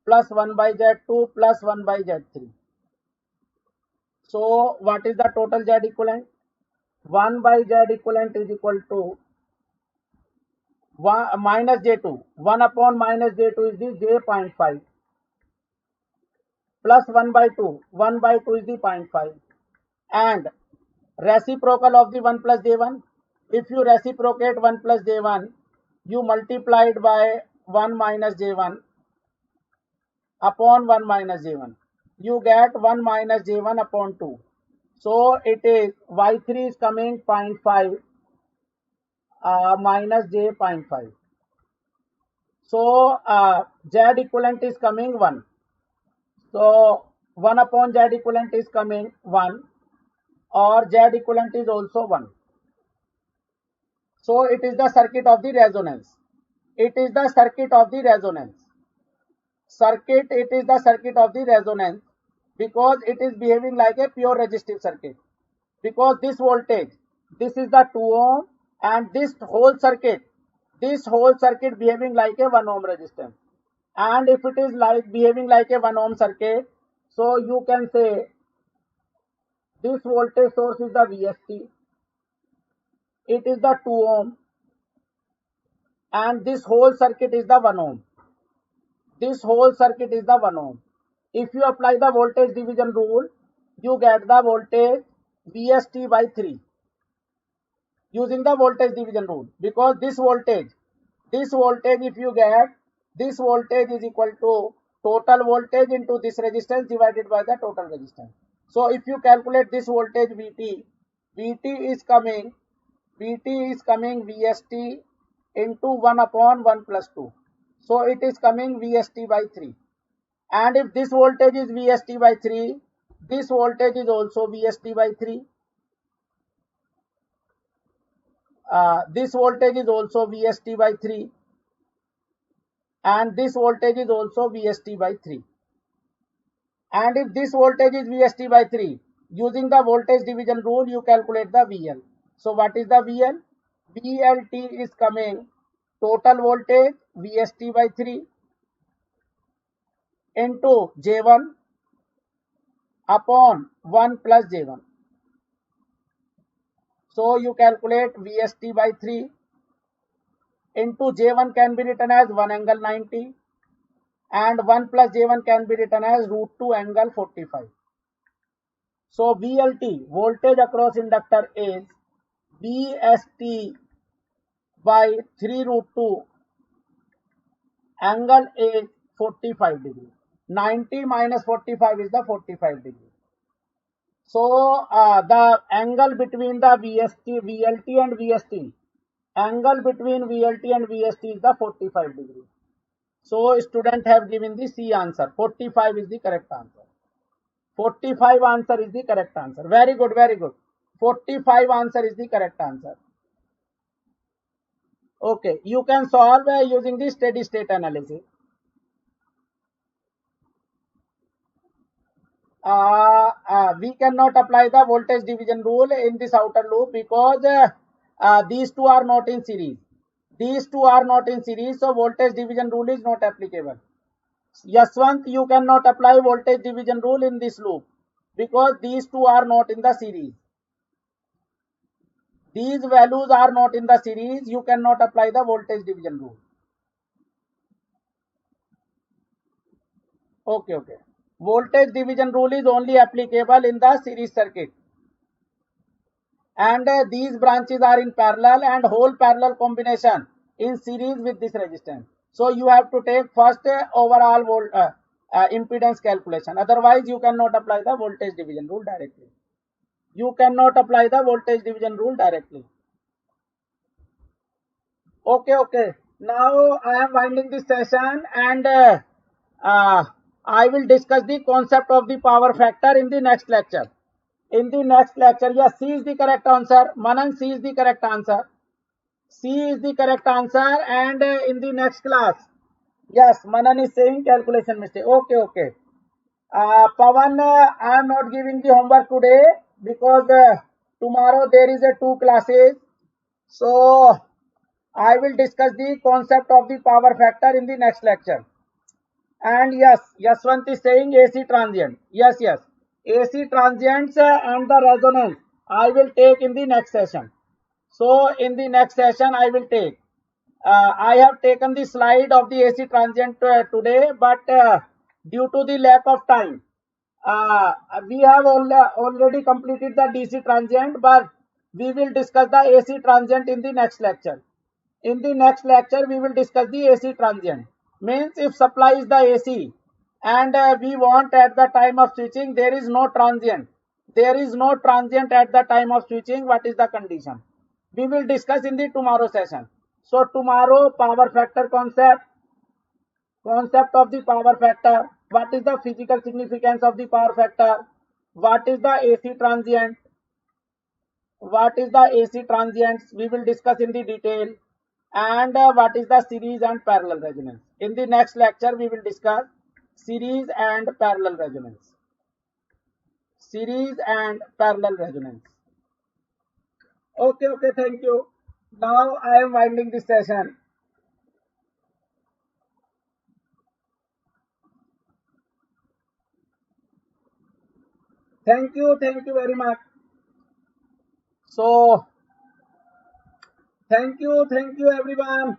plus 1 by Z2 plus 1 by Z3. So what is the total Z equivalent? 1 by Z equivalent is equal to 1 minus J2. 1 upon minus J2 is the J.5 plus 1 by 2. 1 by 2 is the 0.5 and reciprocal of the 1 plus J1. If you reciprocate 1 plus J1, you multiply it by 1 minus J1 upon 1 minus J1. You get 1 minus J1 upon 2. So it is Y3 is coming 0.5 minus J.5. So Z equivalent is coming 1. So 1 upon Z equivalent is coming 1 or Z equivalent is also 1. So it is the circuit of the resonance. It is the circuit of the resonance. It is the circuit of the resonance because it is behaving like a pure resistive circuit. Because this voltage, this is the 2 ohm and this whole circuit behaving like a 1 ohm resistance. And if it is like behaving like a 1 ohm circuit, so you can say this voltage source is the VST. It is the 2 ohm and this whole circuit is the 1 ohm. This whole circuit is the 1 ohm. If you apply the voltage division rule, you get the voltage VST by 3. using the voltage division rule, because this voltage if you get, this voltage is equal to total voltage into this resistance divided by the total resistance. So if you calculate this voltage Vt is coming Vst into 1 upon 1 plus 2. So it is coming Vst by 3. And if this voltage is Vst by 3, this voltage is also Vst by 3. This voltage is also Vst by 3. And this voltage is also Vst by 3. And if this voltage is Vst by 3, using the voltage division rule, you calculate the VL. So what is the VL? VLT is coming total voltage Vst by 3 into J1 upon 1 plus J1. So you calculate Vst by 3 into J1 can be written as 1 angle 90 and 1 plus J1 can be written as root 2 angle 45. So VLT, voltage across inductor, is Vst by 3 root 2, angle is 45 degree. 90 minus 45 is the 45 degree. So the angle between the VLT and VST, angle between VLT and VST is the 45 degree. So student have given the C answer. 45 is the correct answer. 45 answer is the correct answer. Very good, very good. 45 answer is the correct answer. Okay, you can solve using the steady state analysis. We cannot apply the voltage division rule in this outer loop because these two are not in series. These two are not in series, so voltage division rule is not applicable. Yaswant, you cannot apply voltage division rule in this loop because these two are not in the series. These values are not in the series. You cannot apply the voltage division rule. Okay, okay. Voltage division rule is only applicable in the series circuit. And these branches are in parallel and whole parallel combination in series with this resistance. So you have to take first overall impedance calculation. Otherwise, you cannot apply the voltage division rule directly. You cannot apply the voltage division rule directly. Okay, okay. Now I am winding this session and I will discuss the concept of the power factor in the next lecture. In the next lecture, yes, C is the correct answer. Manan, C is the correct answer. C is the correct answer. And in the next class, yes, Manan is saying calculation mistake. Okay, okay. Pawan, I am not giving the homework today because tomorrow there is a 2 classes. So I will discuss the concept of the power factor in the next lecture. And yes, Yaswant is saying AC transient. Yes, yes. AC transients and the resonance I will take in the next session. So in the next session I will take. I have taken the slide of the AC transient today, but due to the lack of time, we have already completed the DC transient, but we will discuss the AC transient in the next lecture. In the next lecture, we will discuss the AC transient. Means if supply is the AC and we want at the time of switching, there is no transient. There is no transient at the time of switching. What is the condition? We will discuss in the tomorrow session. So tomorrow, power factor concept of the power factor. What is the physical significance of the power factor? What is the AC transient? What is the AC transients? We will discuss in the detail. And what is the series and parallel resonance? In the next lecture, we will discuss series and parallel resonance. Series and parallel resonance. Okay, okay, thank you. Now I am winding this session. Thank you very much. So, thank you everyone.